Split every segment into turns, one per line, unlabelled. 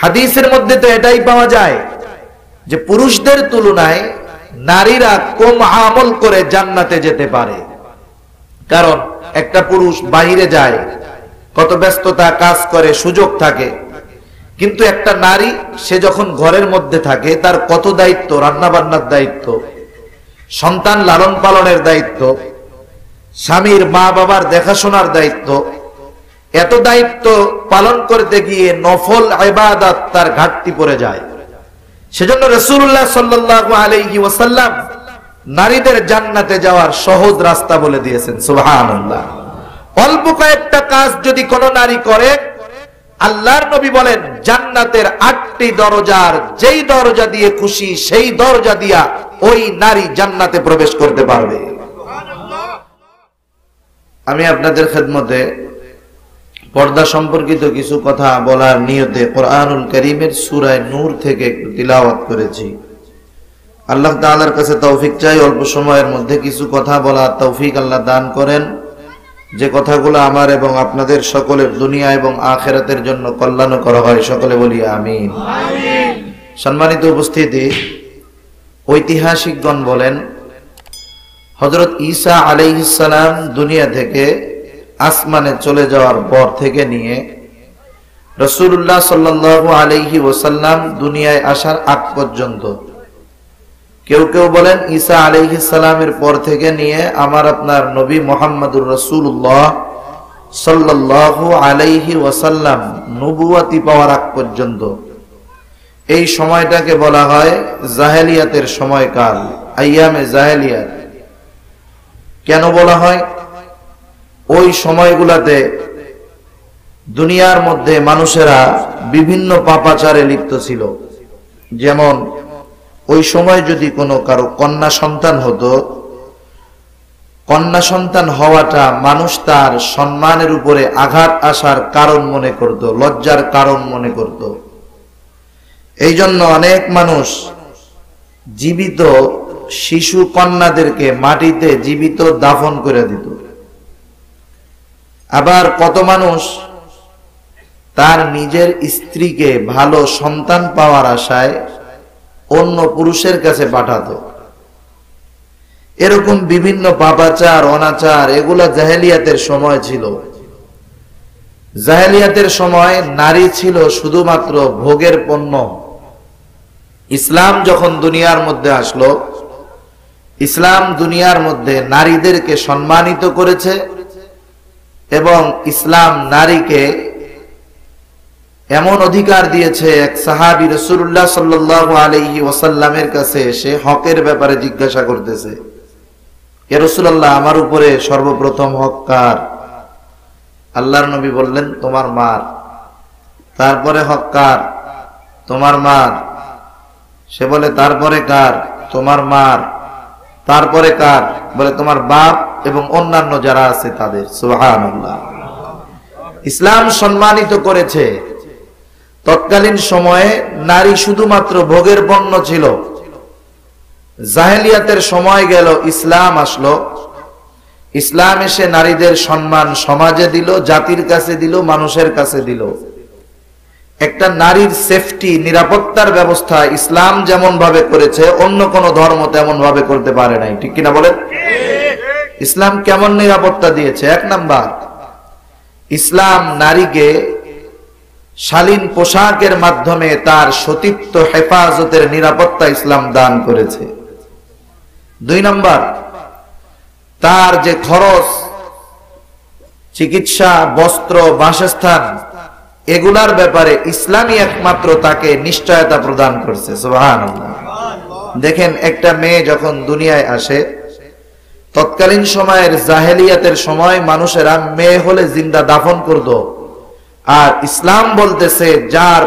হাদিসের মধ্যে তো এটাই পাওয়া যায় যে পুরুষদের তুলনায় নারীরা কম আমল করে জান্নাতে যেতে পারে। কারণ একটা পুরুষ বাইরে যায়, কত ব্যস্ততা, কাজ করে, সুযোগ থাকে, কিন্তু একটা নারী সে যখন ঘরের মধ্যে থাকে তার কত দায়িত্ব, রান্না বান্নার দায়িত্ব, সন্তান লালন পালনের দায়িত্ব, স্বামীর মা বাবার দেখাশোনার দায়িত্ব, এত দায়িত্ব পালন করতে গিয়ে নফল ইবাদত তার ঘাটতি পড়ে যায়। সেজন্য রাসূলুল্লাহ সাল্লাল্লাহু আলাইহি ওয়াসাল্লাম নারীদের জান্নাতে যাওয়ার সহজ রাস্তা বলে দিয়েছেন। সুবহানাল্লাহ। অল্প কয়েকটা কাজ যদি কোনো নারী করে, আল্লাহর নবী বলেন জান্নাতের 8টি দরজার যেই দরজা দিয়ে খুশি সেই দরজা দিয়া ওই নারী জান্নাতে প্রবেশ করতে পারবে। আমি আপনাদের খেদমতে পর্দা সম্পর্কিত কিছু কথা বলার নিয়তে কোরআনুল কারীমের সূরা নূর থেকে একটু তিলাওয়াত করেছি। আল্লাহ তাআলার কাছে তৌফিক চাই অল্প সময়ের মধ্যে কিছু কথা বলার তৌফিক আল্লাহ দান করেন, যে কথাগুলো আমার এবং আপনাদের সকলের দুনিয়া এবং আখিরাতের জন্য কল্যাণকর হয়। সকলে বলি আমিন। সম্মানিত উপস্থিতি, ঐতিহাসিকগণ বলেন হযরত ঈসা আলাইহিস সালাম দুনিয়া থেকে আসমানে চলে যাওয়ার পর থেকে নিয়ে রাসূলুল্লাহ সাল্লাল্লাহু আলাইহি ওয়াসাল্লাম দুনিয়ায় আসার আগ পর্যন্ত, কেউ কেউ বলেন ঈসা আলাইহিস সালামের পর থেকে নিয়ে আমার আপনার নবী মুহাম্মদুর রাসূলুল্লাহ সাল্লাল্লাহু আলাইহি ওয়াসাল্লাম নবুয়তি পাওয়ার আগ পর্যন্ত, এই সময়টাকে বলা হয় জাহেলিয়াতের সময়কাল, আইয়ামে জাহেলিয়াত। কেন বলা হয়? ওই সময়গুলাতে দুনিয়ার মধ্যে মানুষেরা বিভিন্ন পাপাচারে লিপ্ত ছিল। যেমন ওই সময় যদি কোনো কারো কন্যা সন্তান হতো, কন্যা সন্তান হওয়াটা মানুষ তার সম্মানের উপরে আঘাত আসার কারণ মনে করত, লজ্জার কারণ মনে করত। এই জন্য অনেক মানুষ জীবিত শিশু কন্যাদেরকে মাটিতে জীবিত দাফন করে দিত। আবার কত মানুষ তার নিজের স্ত্রীকে ভালো সন্তান পাওয়ার আশায় অন্য পুরুষের কাছে পাঠাতো। এরকম বিভিন্ন পাপাচার, অনাচার, এগুলা জাহেলিয়াতের সময় ছিল। জাহেলিয়াতের সময় নারী ছিল শুধুমাত্র ভোগের পণ্য। ইসলাম যখন দুনিয়ার মধ্যে আসলো, ইসলাম দুনিয়ার মধ্যে নারীদেরকে সম্মানিত করেছে এবং ইসলাম নারীকে এমন অধিকার দিয়েছে। এক সাহাবী রাসূলুল্লাহ সাল্লাল্লাহু আলাইহি ওয়াসাল্লামের কাছে এসে হকের ব্যাপারে জিজ্ঞাসা করতেছে, হে রাসূলুল্লাহ, আমার উপরে সর্বপ্রথম হক কার? আল্লাহর নবী বললেন, তোমার মার। তারপরে হক কার? তোমার মার। সে বলে, তারপরে কার? তোমার মার। তারপরে কার? বলে, তোমার বাপ এবং অন্যান্য যারা আছে তাদের। সুবহানাল্লাহ। ইসলাম সম্মানিত করেছে। তৎকালীন সময়ে নারী শুধুমাত্র ভোগের পণ্য ছিল। জাহেলিয়াতের সময় গেল, ইসলাম আসলো। ইসলাম এসে নারীদের সম্মান সমাজে দিল, জাতির কাছে দিল, মানুষের কাছে দিল। একটা নারীর সেফটি, নিরাপত্তার ব্যবস্থা ইসলাম যেমন ভাবে করেছে অন্য কোন ধর্ম তেমন ভাবে করতে পারে নাই। ঠিক কিনা বলেন? ইসলাম কেমন নিরাপত্তা দিয়েছে? এক নাম্বার, ইসলাম নারীকে শালীন পোশাকের মাধ্যমে তার সতীত্ব হেফাজতের নিরাপত্তা ইসলাম দান করেছে। দুই নাম্বার, তার যে খরচ, চিকিৎসা, বস্ত্র, বাসস্থান, এগুলার ব্যাপারে ইসলামই একমাত্র তাকে নিশ্চয়তা প্রদান করছে। সুবহানাল্লাহ। দেখেন, একটা মেয়ে যখন দুনিয়ায় আসে, তৎকালীন সময়ের জাহেলিয়াতের সময় মানুষেরা মেয়ে হলে জিন্দা দাফন করত, আর ইসলাম বলতেছে যার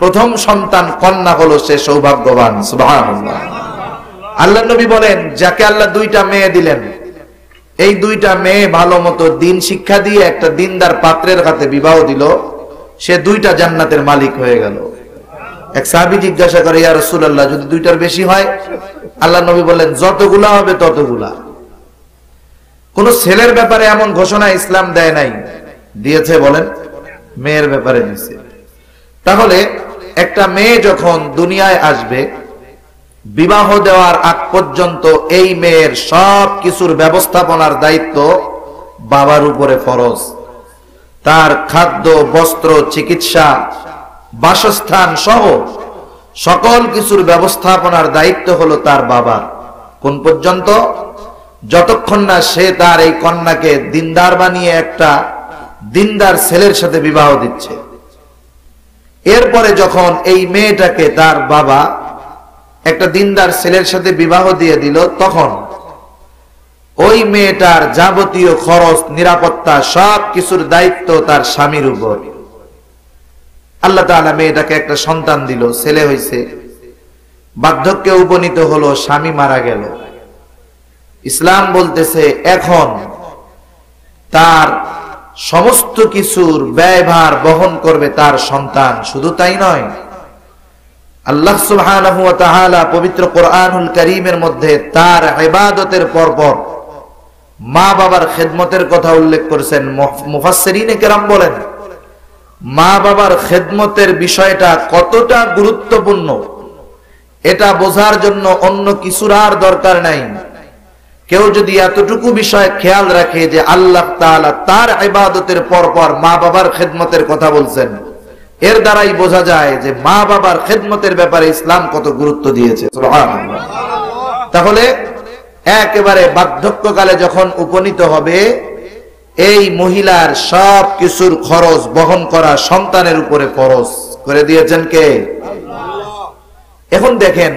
প্রথম সন্তান কন্যা হলো সে সৌভাগ্যবান। সুবহানাল্লাহ। আল্লাহ নবী বলেন, যাকে আল্লাহ দুইটা মেয়ে দিলেন, এই দুইটা মেয়ে ভালো মতো দিন শিক্ষা দিয়ে একটা দিনদার পাত্রের হাতে বিবাহ দিল, সে দুইটা জান্নাতের মালিক হয়ে গেল। এক সাহাবী জিজ্ঞাসা করে, ইয়া রাসূলুল্লাহ, যদি দুইটার বেশি হয়? আল্লাহ নবী বললেন, যতগুলা হবে ততগুলা। কোন ছেলের ব্যাপারে এমন ঘোষণা ইসলাম দেয় নাই। দিয়েছে? বলেন। মেয়ের ব্যাপারে দিয়েছে। তাহলে একটা মেয়ে যখন দুনিয়ায় আসবে, বিবাহ দেওয়ার আগ পর্যন্ত এই মেয়ের সব কিছুর ব্যবস্থাপনার দায়িত্ব বাবার উপরে ফরজ। তার খাদ্য, বস্ত্র, চিকিৎসা, বাসস্থান সহ সকল কিছুর ব্যবস্থাপনার দায়িত্ব হলো তার বাবার। কোন পর্যন্ত? যতক্ষণ না সে তার এই কন্যাকে দিনদার বানিয়ে একটা দিনদার ছেলের সাথে বিবাহ দিচ্ছে। এরপরে যখন এই মেয়েটাকে তার বাবা একটা দিনদার ছেলের সাথে বিবাহ দিয়ে দিল, তখন ওই মেয়েটার যাবতীয় খরচ, নিরাপত্তা, সব কিছুর দায়িত্ব তার স্বামীর উপর। আল্লাহ তাআলা মেয়েটাকে একটা সন্তান দিল, ছেলে হইছে, বার্ধক্যে উপনীত হলো, স্বামী মারা গেল। ইসলাম বলতেছে এখন তার সমস্ত কিছুর ব্যয়ভার বহন করবে তার সন্তান। শুধু তাই নয়, আল্লাহ সুবহানাহু ওয়া তাআলা পবিত্র কোরআনুল কারীমের মধ্যে তার ইবাদতের পরপর মা বাবার খেদমতের কথা উল্লেখ করেছেন। মুফাসসিরিনে কেরাম বলেন, মা বাবার খেদমতের বিষয়টা কতটা গুরুত্বপূর্ণ এটা বোঝার জন্য অন্য কিছুর আর দরকার নাই। কেউ যদি এতটুকু বিষয় খেয়াল রাখে যে আল্লাহ তাআলা তার ইবাদতের পরপর মা বাবার খেদমতের কথা বলছেন, এর দ্বারাই বোঝা যায় যে মা বাবার খেদমতের ব্যাপারে ইসলাম কত গুরুত্ব দিয়েছে। সুবহানাল্লাহ। তাহলে একেবারে বার্ধক্যকালে যখন উপনীত হবে, এই মহিলার সব কিছুর খরচ বহন করা সন্তানের উপরে ফরজ করে দিয়েছেন কে? এখন দেখেন,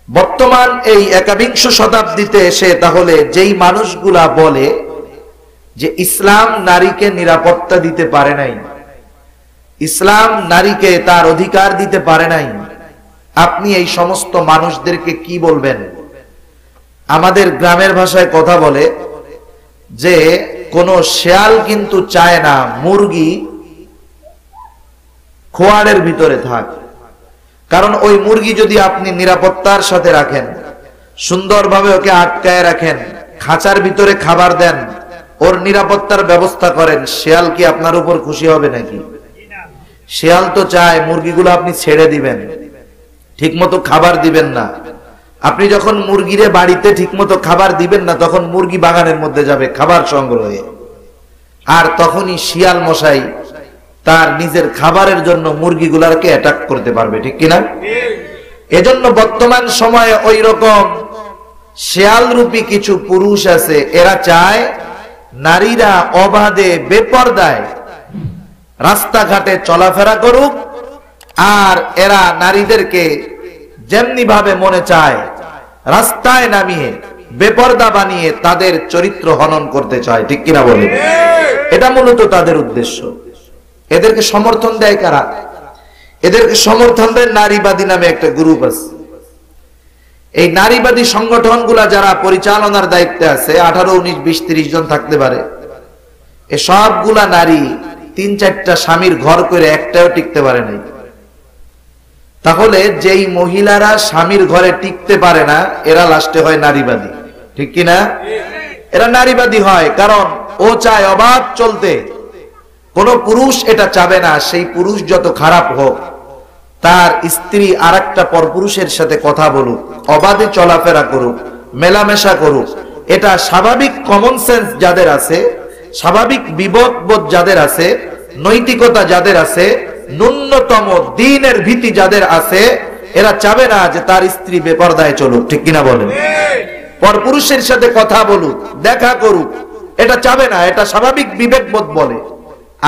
বর্তমান এই একবিংশ শতাব্দীতে এসে তাহলে যেই মানুষগুলা বলে যে ইসলাম নারীকে নিরাপত্তা দিতে পারে নাই, ইসলাম নারীকে তার অধিকার দিতে পারে নাই, আপনি এই সমস্ত মানুষদেরকে কি বলবেন? আমাদের গ্রামের ভাষায় কথা বলে যে কোন শেয়াল কিন্তু চায় না মুরগি খোয়াড়ের ভিতরে থাক। কারণ ওই মুরগি যদি আপনি নিরাপত্তার সাথে রাখেন, সুন্দরভাবে ওকে আটকায় রাখেন, খাঁচার ভিতরে খাবার দেন, ওর নিরাপত্তার ব্যবস্থা করেন, শেয়াল কি আপনার উপর খুশি হবে নাকি? শেয়াল তো চায় মুরগিগুলো আপনি ছেড়ে দিবেন, ঠিকমতো খাবার দিবেন না। আপনি যখন মুরগিরে বাড়িতে ঠিকমতো খাবার দিবেন না, তখন মুরগি বাগানের মধ্যে যাবে খাবার সংগ্রহে, আর তখনই শিয়াল মশাই তার নিজের খাবারের জন্য মুরগিগুলাকে অ্যাটাক করতে পারবে, ঠিক কিনা? এজন্য বর্তমান সময়ে ওই রকম শেয়াল রূপী কিছু পুরুষ আছে, এরা চায় নারীরা অবাধে বেপরদায় রাস্তাঘাটে চলাফেরা করুক, আর এরা নারীদেরকে যেমনি ভাবে মনে চায় রাস্তায় নামিয়ে বেপরদা বানিয়ে তাদের চরিত্র হনন করতে চায়, ঠিক কিনা বলে? এটা মূলত তাদের উদ্দেশ্য। এদেরকে সমর্থন দেয় কারা? এদেরকে সমর্থন দেয় নারীবাদী নামে একটা গ্রুপ আছে। এই নারীবাদী সংগঠনগুলা যারা পরিচালনার দায়িত্বে আছে, 18, 19, 20, 30 জন থাকতে পারে, এ সবগুলা নারী 3-4টা স্বামীর ঘর করে একটাও টিকতে পারে নাই। তাহলে যেই মহিলারা স্বামীর ঘরে টিকতে পারে না, এরা লাস্টে হয় নারীবাদী, ঠিক কিনা? এরা নারীবাদী হয় কারণ ও চায় অবাধ চলতে। কোন পুরুষ এটা চাবে না সেই পুরুষ যত খারাপ হোক, তার স্ত্রী আরেকটা পরপুরুষের সাথে কথা বলুক, অবাধে চলাফেরা করুক, মেলামেশা করুক। এটা স্বাভাবিক কমন সেন্স যাদের আছে, স্বাভাবিক বিবেকবোধ যাদের আছে, নৈতিকতা যাদের আছে, ন্যূনতম দ্বীনের ভীতি যাদের আছে, এরা চাবে না যে তার স্ত্রী বেপরদায় চলুক, ঠিক কিনা বলেন? পরপুরুষের সাথে কথা বলুক, দেখা করুক, এটা চাবে না। এটা স্বাভাবিক বিবেকবোধ বলে।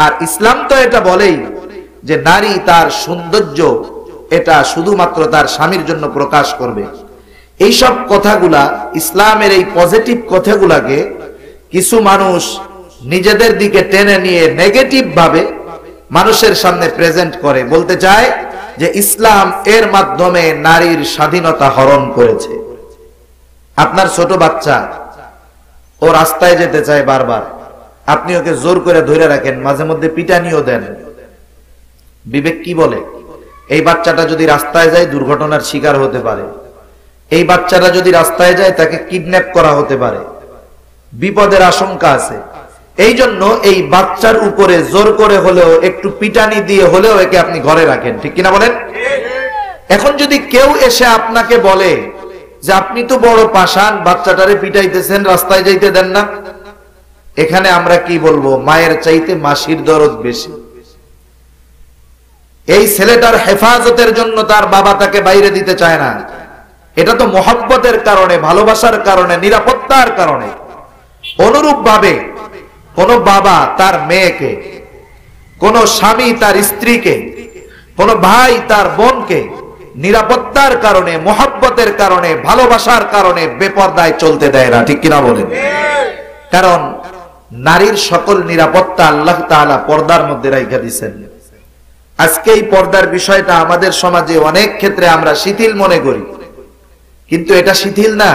আর ইসলাম তো এটা বলেই যে নারী তার সৌন্দর্য এটা শুধুমাত্র তার স্বামীর জন্য প্রকাশ করবে। এইসব কথাগুলা, ইসলামের এই পজিটিভ কথাগুলাকে কিছু মানুষ নিজেদের দিকে টেনে নিয়ে নেগেটিভ ভাবে মানুষের সামনে প্রেজেন্ট করে, বলতে চায় যে ইসলাম এর মাধ্যমে নারীর স্বাধীনতা হরণ করেছে। আপনার ছোট বাচ্চা ও রাস্তায় যেতে চায় বারবার, আপনি ওকে জোর করে ধরে রাখেন, মাঝে মধ্যে পিটানিও দেন, বিবেক কি বলে? এই বাচ্চাটা যদি রাস্তায় যায় দুর্ঘটনার শিকার হতে পারে, এই বাচ্চাটা যদি রাস্তায় যায় তাকে কিডন্যাপ করা হতে পারে, বিপদের আশঙ্কা আছে। এই জন্য এই বাচ্চার উপরে জোর করে হলেও একটু পিটানি দিয়ে হলেও একে আপনি ঘরে রাখেন, ঠিক কিনা বলেন? এখন যদি কেউ এসে আপনাকে বলে যে আপনি তো বড় পাষাণ, বাচ্চাটারে পিটাইতেছেন, রাস্তায় যাইতে দেন না, এখানে আমরা কি বলবো? মায়ের চাইতে মাসির দরদ বেশি। এই ছেলেটার হেফাজতের জন্য তার বাবা তাকে বাইরে দিতে চায় না, এটা তো মোহাব্বতের কারণে, ভালোবাসার কারণে, নিরাপত্তার কারণে। অনুরূপ ভাবে কোন বাবা তার মেয়েকে, কোন স্বামী তার স্ত্রীকে, কোন ভাই তার বোনকে নিরাপত্তার কারণে, মোহাব্বতের কারণে, ভালোবাসার কারণে বেপরদায় চলতে দেয় না, ঠিক কিনা বলেন? কারণ নারীর সকল নিরাপত্তা আল্লাহ তাআলা পর্দার মধ্যে রাইখা দিয়েছেন। আজকে এই পর্দার বিষয়টা আমাদের সমাজে অনেক ক্ষেত্রে আমরা শিথিল মনে করি, কিন্তু এটা শিথিল না।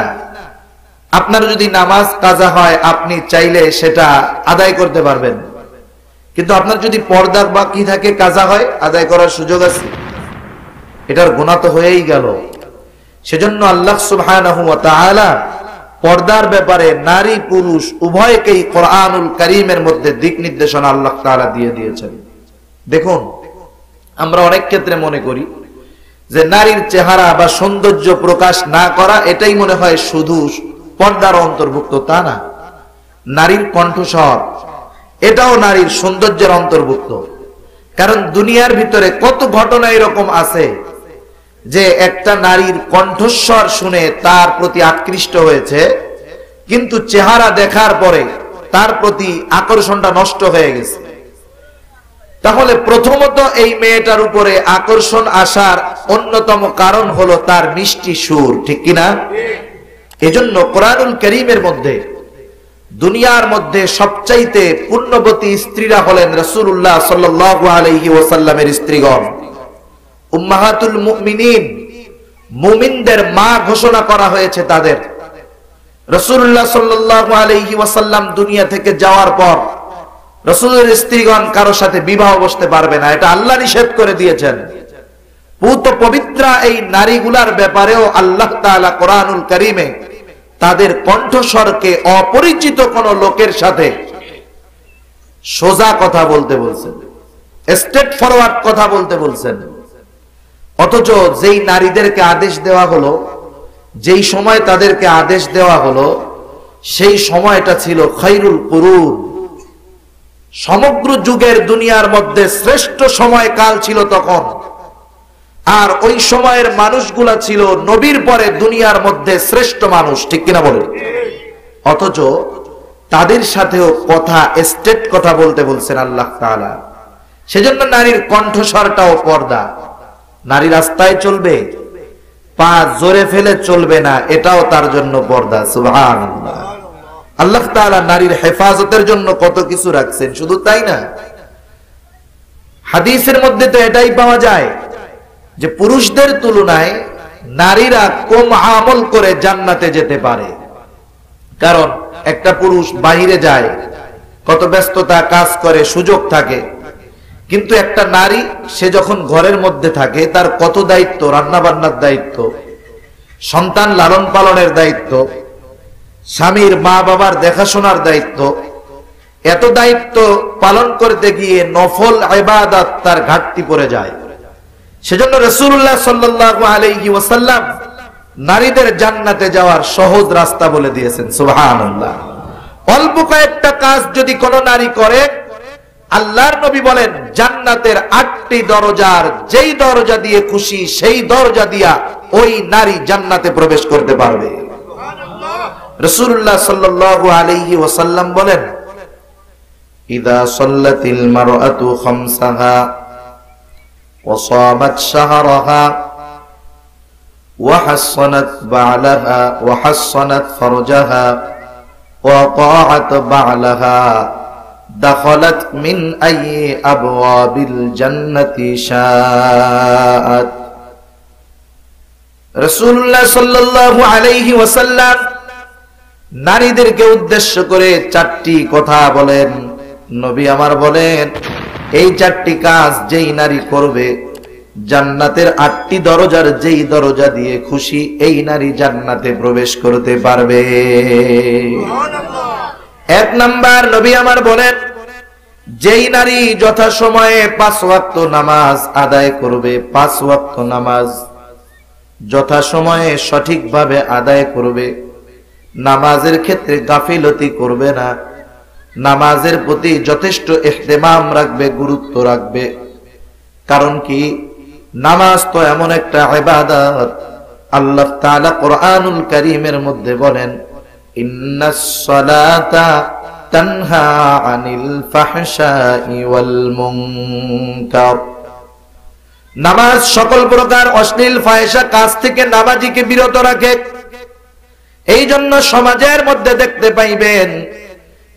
আপনার যদি নামাজ কাজা হয় আপনি চাইলে সেটা আদায় করতে পারবেন, কিন্তু আপনার যদি পর্দা বাকি থাকে, কাজা হয়, আদায় করার সুযোগ আছে? এটার গুনাহ তো হয়েই গেল। সেজন্য আল্লাহ সুবহানাহু ওয়া তাআলা পর্দার ব্যাপারে নারী পুরুষ উভয়কেই কোরআনুল কারীমের মধ্যে দিক নির্দেশনা আল্লাহ তাআলা দিয়ে দিয়েছেন। দেখুন, আমরা অনেক ক্ষেত্রে মনে করি যে নারীর চেহারা বা সৌন্দর্য প্রকাশ না করা এটাই মনে হয় শুধু পর্দার অন্তর্ভুক্ত, তা না। নারীর কণ্ঠস্বর এটাও নারীর সৌন্দর্যের অন্তর্ভুক্ত। কারণ দুনিয়ার ভিতরে কত ঘটনা এরকম আছে যে একটা নারীর কণ্ঠস্বর শুনে তার প্রতি আকৃষ্ট হয়েছে, কিন্তু চেহারা দেখার পরে তার প্রতি আকর্ষণটা নষ্ট হয়ে গেছে। তাহলে প্রথমত এই মেয়েটার উপরে আকর্ষণ আসার অন্যতম কারণ হলো তার মিষ্টি সুর, ঠিক কিনা? এজন্য কোরআনুল কারীমের মধ্যে দুনিয়ার মধ্যে সবচাইতে পুণ্যবতী স্ত্রীরা হলেন রাসূলুল্লাহ সাল্লাল্লাহু আলাইহি ওয়াসাল্লামের স্ত্রীগণ। উম্মাহাতুল মুমিনিন, মুমিনদের মা ঘোষণা করা হয়েছে তাদের। রাসূলুল্লাহ সাল্লাল্লাহু আলাইহি ওয়াসাল্লাম দুনিয়া থেকে যাওয়ার পর রাসূলের স্ত্রীগণ কারো সাথে বিবাহ বসতে পারবে না, এটা আল্লাহ নিষেধ করে দিয়েছেন। পুত পবিত্রা এই নারীগুলার ব্যাপারেও আল্লাহ তাআলা কোরআনুল কারীমে তাদের কণ্ঠস্বরকে অপরিচিত কোন লোকের সাথে সোজা কথা বলতে বলছেন, স্ট্রেট ফরওয়ার্ড কথা বলতে বলছেন। অথচ যেই নারীদেরকে আদেশ দেওয়া হলো, যেই সময় তাদেরকে আদেশ দেওয়া হলো, সেই সময়টা ছিল খায়রুল কুরুন, সমগ্র যুগের দুনিয়ার মধ্যে শ্রেষ্ঠ সময়কাল ছিল তখন। আর ওই সময়ের মানুষগুলা ছিল নবীর পরে দুনিয়ার মধ্যে শ্রেষ্ঠ মানুষ, ঠিক কিনা বলে? অথচ তাদের সাথেও কথা, স্ট্রেট কথা বলতে বলছেন আল্লাহ তাআলা। সেজন্য নারীর কণ্ঠস্বরটাও পর্দা। নারী রাস্তায় চলবে, পা জোরে ফেলে চলবে না, এটাও তার জন্য পর্দা। সুবহানাল্লাহ। আল্লাহ তাআলা নারীর হেফাজতের জন্য কত কিছু রাখছেন। শুধু তাই না, হাদিসের মধ্যে তো এটাই পাওয়া যায় যে পুরুষদের তুলনায় নারীরা কম আমল করে জান্নাতে যেতে পারে। কারণ একটা পুরুষ বাহিরে যায়, কত ব্যস্ততা, কাজ করে, সুযোগ থাকে, কিন্তু একটা নারী সে যখন ঘরের মধ্যে থাকে তার কত দায়িত্ব, রান্না বান্নার দায়িত্ব, সন্তান লালন পালনের দায়িত্ব, স্বামীর মা বাবার দেখাশোনার দায়িত্ব। এত দায়িত্ব পালন করতে গিয়ে নফল ইবাদত তার ঘাটতি পড়ে যায়। সেজন্য রাসূলুল্লাহ সাল্লাল্লাহু আলাইহি ওয়াসাল্লাম নারীদের জান্নাতে যাওয়ার সহজ রাস্তা বলে দিয়েছেন। সুবহানাল্লাহ। অল্প কয়েকটা কাজ যদি কোন নারী করে, আল্লাহর নবী বলেন জান্নাতের 8টি দরজার যেই দরজা দিয়ে খুশি সেই দরজা দিয়া ওই নারী জান্নাতে প্রবেশ করতে পারবে। রাসূলুল্লাহ সাল্লাল্লাহু আলাইহি ওয়াসাল্লাম বলেন, ইদা সাল্লাতিল মারআতু খামসাহা ওয়া সামাত শাহরাহা ওয়া হাসনাত বা'লাহা ওয়া হাসনাত ফারজাহা ওয়া তাআত বা'লাহা দাখালাত মিন আইয়ি আবওয়াবিল জান্নাতি শাআত। রাসূলুল্লাহ সাল্লাল্লাহু আলাইহি ওয়াসাল্লাম নারীদেরকে উদ্দেশ্য করে 4টি কথা বলেন। নবী আমার বলেন, এই 4টি কাজ যেই নারী করবে, জান্নাতের 8টি দরজার যেই দরজা দিয়ে খুশি এই নারী জান্নাতে প্রবেশ করতে পারবে। এক নাম্বার, নবী আমার বলেন, যেই নারী যথাসময়ে 5 ওয়াক্ত নামাজ আদায় করবে, 5 ওয়াক্ত নামাজ যথাসময়ে সঠিকভাবে আদায় করবে, নামাজের ক্ষেত্রে গাফিলতি করবে না, নামাজের প্রতি যথেষ্ট ইহতিমাম রাখবে, গুরুত্ব রাখবে। কারণ কি, নামাজ তো এমন একটা ইবাদত, আল্লাহ তাআলা কোরআনুল কারীমের মধ্যে বলেন, ইন্নাস সালাতা তানহা আনিল ফাহশাই ওয়াল মুনকার। নামাজ সকল প্রকার অশ্লীল ফাহিশা কাজ থেকে নামাজীকে বিরত রাখে। এই জন্য সমাজের মধ্যে দেখতে পাইবেন,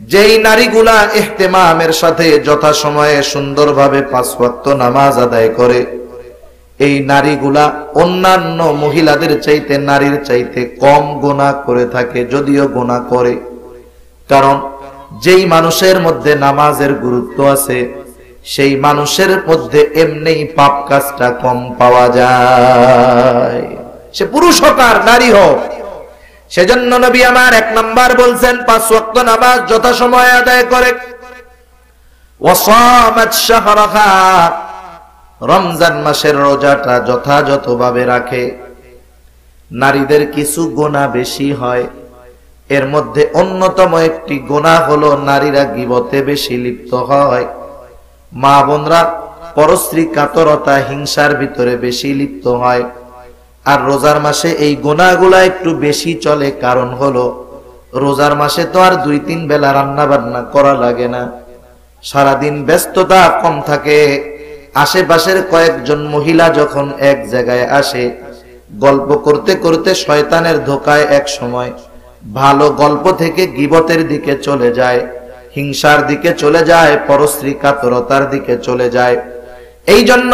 যেই নারীগুলা ইহতিমামের সাথে যথাসময়ে সুন্দরভাবে 5 ওয়াক্ত নামাজ আদায় করে, এই নারীগুলা অন্যান্য মহিলাদের চাইতে, নারীর চাইতে কম গুনাহ করে থাকে, যদিও গুনাহ করে। কারণ যেই মানুষের মধ্যে নামাজের গুরুত্ব আছে, সেই মানুষের মধ্যে এমনিই পাপ কাজটা কম পাওয়া যায়, সে পুরুষ হোক আর নারী হোক। সেজন্য নবী আমার 1 নাম্বার বলছেন, 5 ওয়াক্ত নামাজ যথাসময়ে আদায় করে। ওয়াসামাত শাহরাহা, রমজান মাসের রোজাটা যথাযথভাবে রাখে। নারীদের কিছু গুনাহ বেশি হয়, এর মধ্যে অন্যতম একটি গুনাহ হলো নারীরা গীবতে বেশি লিপ্ত হয়। মা বোনরা পরস্ত্রী কাতরতা, হিংসার ভিতরে বেশি লিপ্ত হয়। আর রোজার মাসে এই গুনাহগুলা একটু বেশি চলে, কারণ হলো রোজার মাসে তো আর 2-3 বেলা রান্না বান্না করা লাগে না, সারাদিন ব্যস্ততা কম থাকে। আশেপাশের কয়েকজন মহিলা যখন এক জায়গায় আসে, গল্প করতে করতে শয়তানের ধোকায় এক সময় ভালো গল্প থেকে গীবতের দিকে চলে যায়, হিংসার দিকে চলে যায়, পরস্ত্রী কাতরতার দিকে চলে যায়। এই জন্য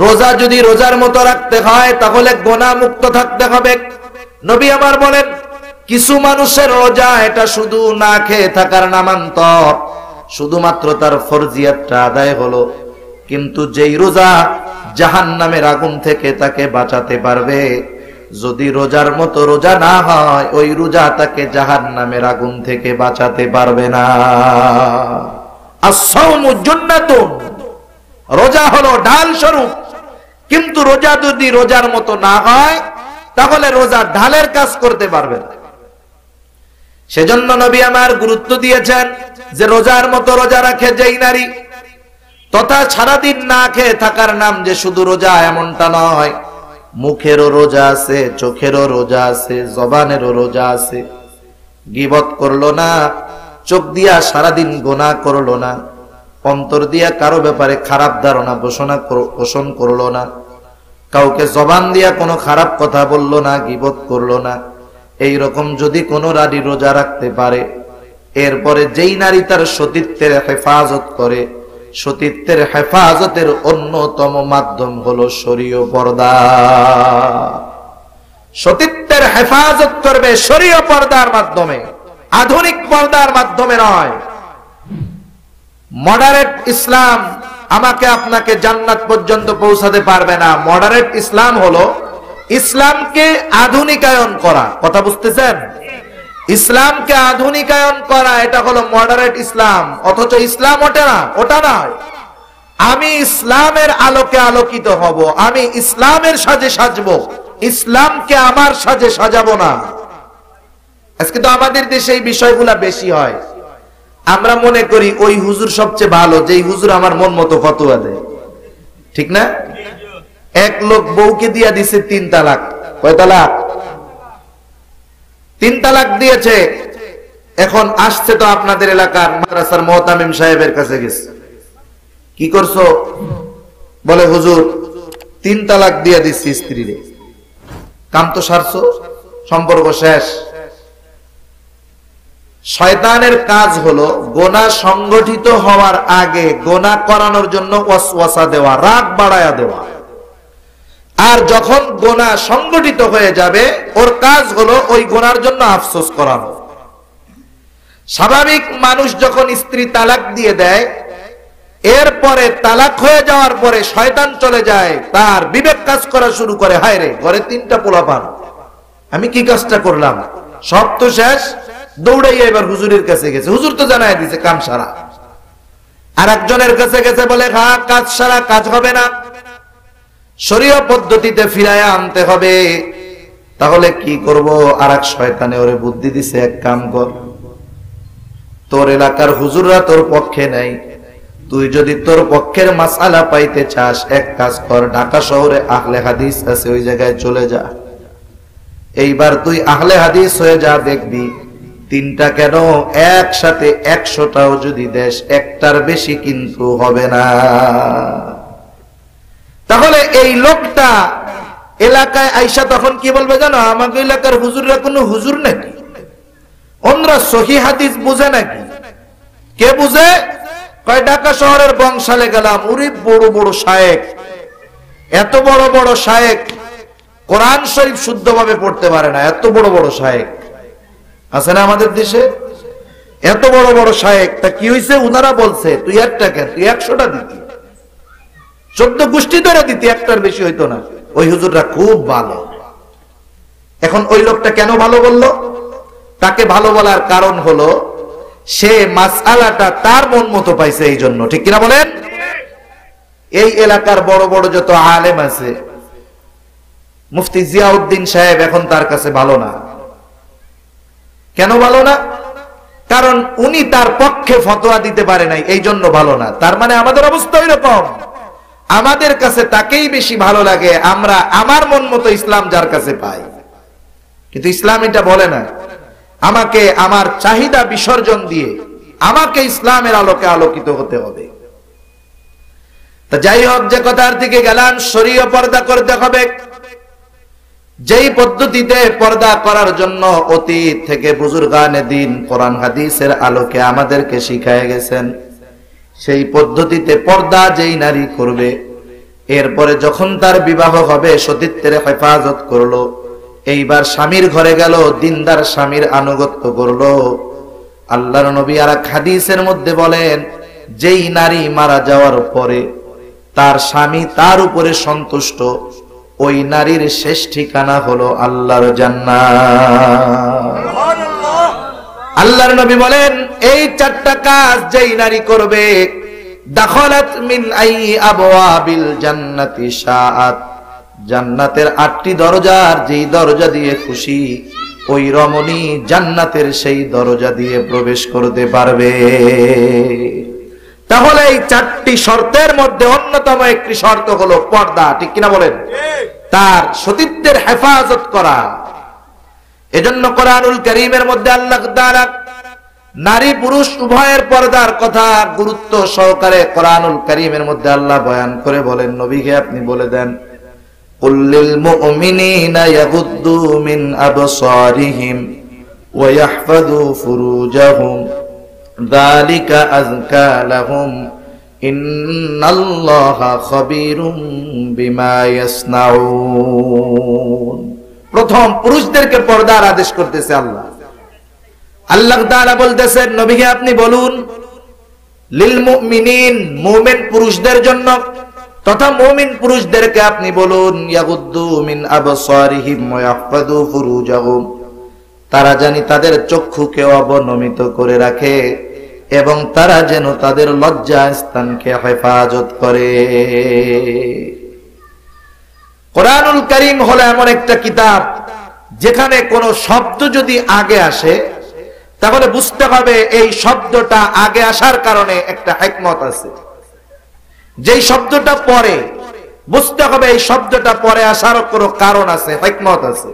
রোজা যদি রোজার মতো রাখতে হয়, তাহলে গুনাহ মুক্ত থাকতে হবে। নবী আমার বলেন, কিছু মানুষের রোজা এটা শুধু না খেয়ে থাকার নামান্তর, শুধুমাত্র তার ফরজিয়াতটা আদায় হলো, কিন্তু যেই রোজা জাহান্নামের আগুন থেকে তাকে বাঁচাতে পারবে, যদি রোজার মতো রোজা না হয়, ওই রোজা তাকে জাহান্নামের আগুন থেকে বাঁচাতে পারবে না। আস-সাওমু জান্নাতুন, রোজা হলো ঢাল স্বরূপ, কিন্তু রোজা যদি রোজার মতো না হয়, তাহলে রোজা ঢালের কাজ করতে পারবে না। সেজন্য নবী আমার গুরুত্ব দিয়েছেন যে রোজার মতো রোজা রাখে যেই নারী, তথা সারাদিন না খেয়ে থাকার নাম যে শুধু রোজা এমনটা নয়, মুখেরও রোজা আছে, চোখেরও রোজা আছে, জবানেরও রোজা আছে। গীবত করলো না, চোখ দিয়া সারাদিন গুনাহ করলো না, অন্তর দিয়া কারো ব্যাপারে খারাপ ধারণা পোষণ করলো না, কাউকে জবান দিয়া কোনো খারাপ কথা বললো না, গীবত করলো না। এই রকম যদি কোনো নারী রোজা রাখতে পারে, এরপরে যেই নারী তার সতীত্বের হেফাজত করে, সতীত্বের হেফাজতের অন্যতম মাধ্যম হলো শরীয় পর্দা। সতীত্বের হেফাজত করবে শরীয় পর্দার মাধ্যমে, আধুনিক পর্দার মাধ্যমে নয়। মডারেট ইসলাম আমাকে আপনাকে জান্নাত পর্যন্ত পৌঁছাতে পারবে না। মডারেট ইসলাম হলো ইসলামকে আধুনিকায়ন করা, কথা বুঝতেছেন? ইসলামকে আধুনিকায়ন করা, এটা হলো মডারেট ইসলাম। অথচ ইসলাম ওটা নয়। আমি ইসলামের আলোকে আলোকিত হব, আমি ইসলামের সাজে সাজবো, ইসলামকে আমার সাজে সাজাবো না। আজকে তো আমাদের দেশে এই বিষয়গুলা বেশি হয়। আমরা মনে করি ওই হুজুর সবচেয়ে ভালো, যেই হুজুর আমার মন মতো ফতোয়া দেয়, ঠিক না? এক লোক বউকে দিয়া দিছে 3 তালাক। কয় তালাক? 3 তালাক দিয়েছে। এখন আসছে তো আপনাদের এলাকার মাদ্রাসার মুহতামিম সাহেবের কাছে গেছে, কি করছো? বলে হুজুর 3 তালাক দিয়া দিচ্ছি স্ত্রীরে। কাম তো সারছো, সম্পর্ক শেষ। শয়তানের কাজ হলো গোনাহ সংগঠিত হওয়ার আগে গোনাহ করানোর জন্য ওয়াসওয়াসা দেওয়া, রাগ বাড়ায়া দেওয়া। আর যখন গোনাহ সংগঠিত হয়ে যাবে, ওর কাজ হলো ওই গোনার জন্য আফসোস করানো। স্বাভাবিক মানুষ যখন স্ত্রী তালাক দিয়ে দেয়, এরপরে তালাক হয়ে যাওয়ার পরে শয়তান চলে যায়, তার বিবেক কাজ করা শুরু করে, হায় রে ঘরে 3টা পোলাপান, আমি কি কাজটা করলাম, সব তো শেষ, দৌড়াইয়া এবার হুজুরের কাছে গেছে, হুজুর তো জানাই দিছে কাম সারা। আর একজনের কাছে গেছে, বলে হ্যাঁ কাজ সারা, কাজ হবে না, শরীয়ত পদ্ধতিতে ফিরায়া আনতে হবে। তাহলে কি করব? আর এক শয়তানে ওরে বুদ্ধি দিছে, এক কাম কর, তোর এলাকার হুজুররা তোর পক্ষে নাই, তুই যদি তোর পক্ষের মাসআলা পাইতে চাস, এক কাজ কর, ঢাকা শহরে আহলে হাদিস আছে, ওই জায়গায় চলে যা। এইবার তুই আহলে হাদিস হয়ে যা, দেখবি তিনটা কেন একসাথে 100টাও যদি দেশ, একটার বেশি কিন্তু হবে না। তাহলে এই লোকটা এলাকায় আইসা তখন কি বলবে জানো? আমাদের এলাকার হুজুররা কোনো হুজুর নাকি? ওনরা সহিহ হাদিস বুঝে নাকি? কে বুঝে? কয় ঢাকা শহরের বংশালে গেলাম, ওরে বড় বড় শায়েখ, এত বড় বড় শায়েখ কোরআন শরীফ শুদ্ধভাবে পড়তে পারে না, এত বড় বড় শায়েখ আছে না আমাদের দেশে, এত বড় বড় শায়েখ। তা কি হইছে? উনারা বলছে তুই একটা কেন, তুই 100টা দিতি, 14 গোষ্ঠী ধরে দিতি, একটার বেশি হইতো না। ওই হুজুররা খুব ভালো। এখন ওই লোকটা কেন ভালো বললো? তাকে ভালো বলার কারণ হলো সে মাসআলাটা তার মন মতো পাইছে, এই জন্য। ঠিক কিনা বলেন? এই এলাকার বড় বড় যত আলেম আছে, মুফতি জিয়াউদ্দিন সাহেব এখন তার কাছে ভালো না। কেন ভালো না? কারণ উনি তার পক্ষে ফতোয়া দিতে পারে নাই, এই জন্য ভালো না। তার মানে আমাদের অবস্থা এরকম, আমাদের কাছে তাকেই বেশি ভালো লাগে, আমরা আমার মন মতো ইসলাম যার কাছে পাই। কিন্তু ইসলাম এটা বলে না, আমাকে আমার চাহিদা বিসর্জন দিয়ে আমাকে ইসলামের আলোকে আলোকিত হতে হবে। তা যাই হোক, যে কথার দিকে গেলাম, শরীয়ত পর্দা করতে হবে। যেই পদ্ধতিতে পর্দা করার জন্য অতীত থেকে বুজুর্গানে দ্বীন কোরআন হাদিসের আলোকে আমাদেরকে শিখায় গেছেন, সেই পদ্ধতিতে পর্দা যেই নারী করবে, এরপরে যখন তার বিবাহ হবে, সতীত্বের হেফাজত করলো, এইবার স্বামীর ঘরে গেল, দিনদার স্বামীর আনুগত্য করলো। আল্লাহর নবী আর এক হাদিসের মধ্যে বলেন, যেই নারী মারা যাওয়ার পরে তার স্বামী তার উপরে সন্তুষ্ট, ওই নারীর শেষ ঠিকানা হলো আল্লাহর জান্নাত। আল্লাহর নবী বলেন, এই 4টা কাজ যেই নারী করবে, দাখালাত মিন আই আবওয়াবিল জান্নাতি শাআত, জান্নাতের 8টি দরজার যেই দরজা দিয়ে খুশি, ওই রমণী জান্নাতের সেই দরজা দিয়ে প্রবেশ করতে পারবে। তাহলে এই 4টি শর্তের মধ্যে অন্যতম একটি শর্ত হলো পর্দা। ঠিক কিনা বলেন? তার সতীত্বের হেফাজত করা। এজন্য কোরআনুল কারীমের মধ্যে আল্লাহ তাআলা নারী পুরুষ উভয়ের পর্দার কথা গুরুত্ব সহকারে কোরআনুল কারীমের মধ্যে আল্লাহ বয়ান করে বলেন, নবীকে আপনি বলে দেন, কুল্লিল মুমিনিনা ইয়াগুদ্দু মিন আবসারিহিম ওয়া ইয়াহফাযু ফুরুজাহুম যালিকা আযকা লাহুম ইন্নাল্লাহা খাবীরুম বিমা ইয়াসনাউন। প্রথম পুরুষদেরকে পর্দার আদেশ করতেছে আল্লাহ। আল্লাহ তাআলা বলতেছেন, নবীকে আপনি বলুন, লিল মুমিনিন, মুমিন পুরুষদের জন্য তথা মুমিন পুরুষদেরকে আপনি বলুন, ইয়াগুদ্দু মিন আবসারিহিম ওয়া ইয়াহফাযু ফুরুজাহুম, তারা জানি তাদের চক্ষুকে অবনমিত করে রাখে এবং তারা যেন তাদের লজ্জা স্থানকে হেফাজত করে। কোরআনুল কারীম হলো এমন একটা কিতাব, যেখানে কোনো শব্দ যদি আগে আসে, তাহলে বুঝতে হবে এই শব্দটা আগে আসার কারণে একটা হিকমত আছে। যেই শব্দটা পরে, বুঝতে হবে এই শব্দটা পরে আসার কোনো কারণ আছে, হিকমত আছে।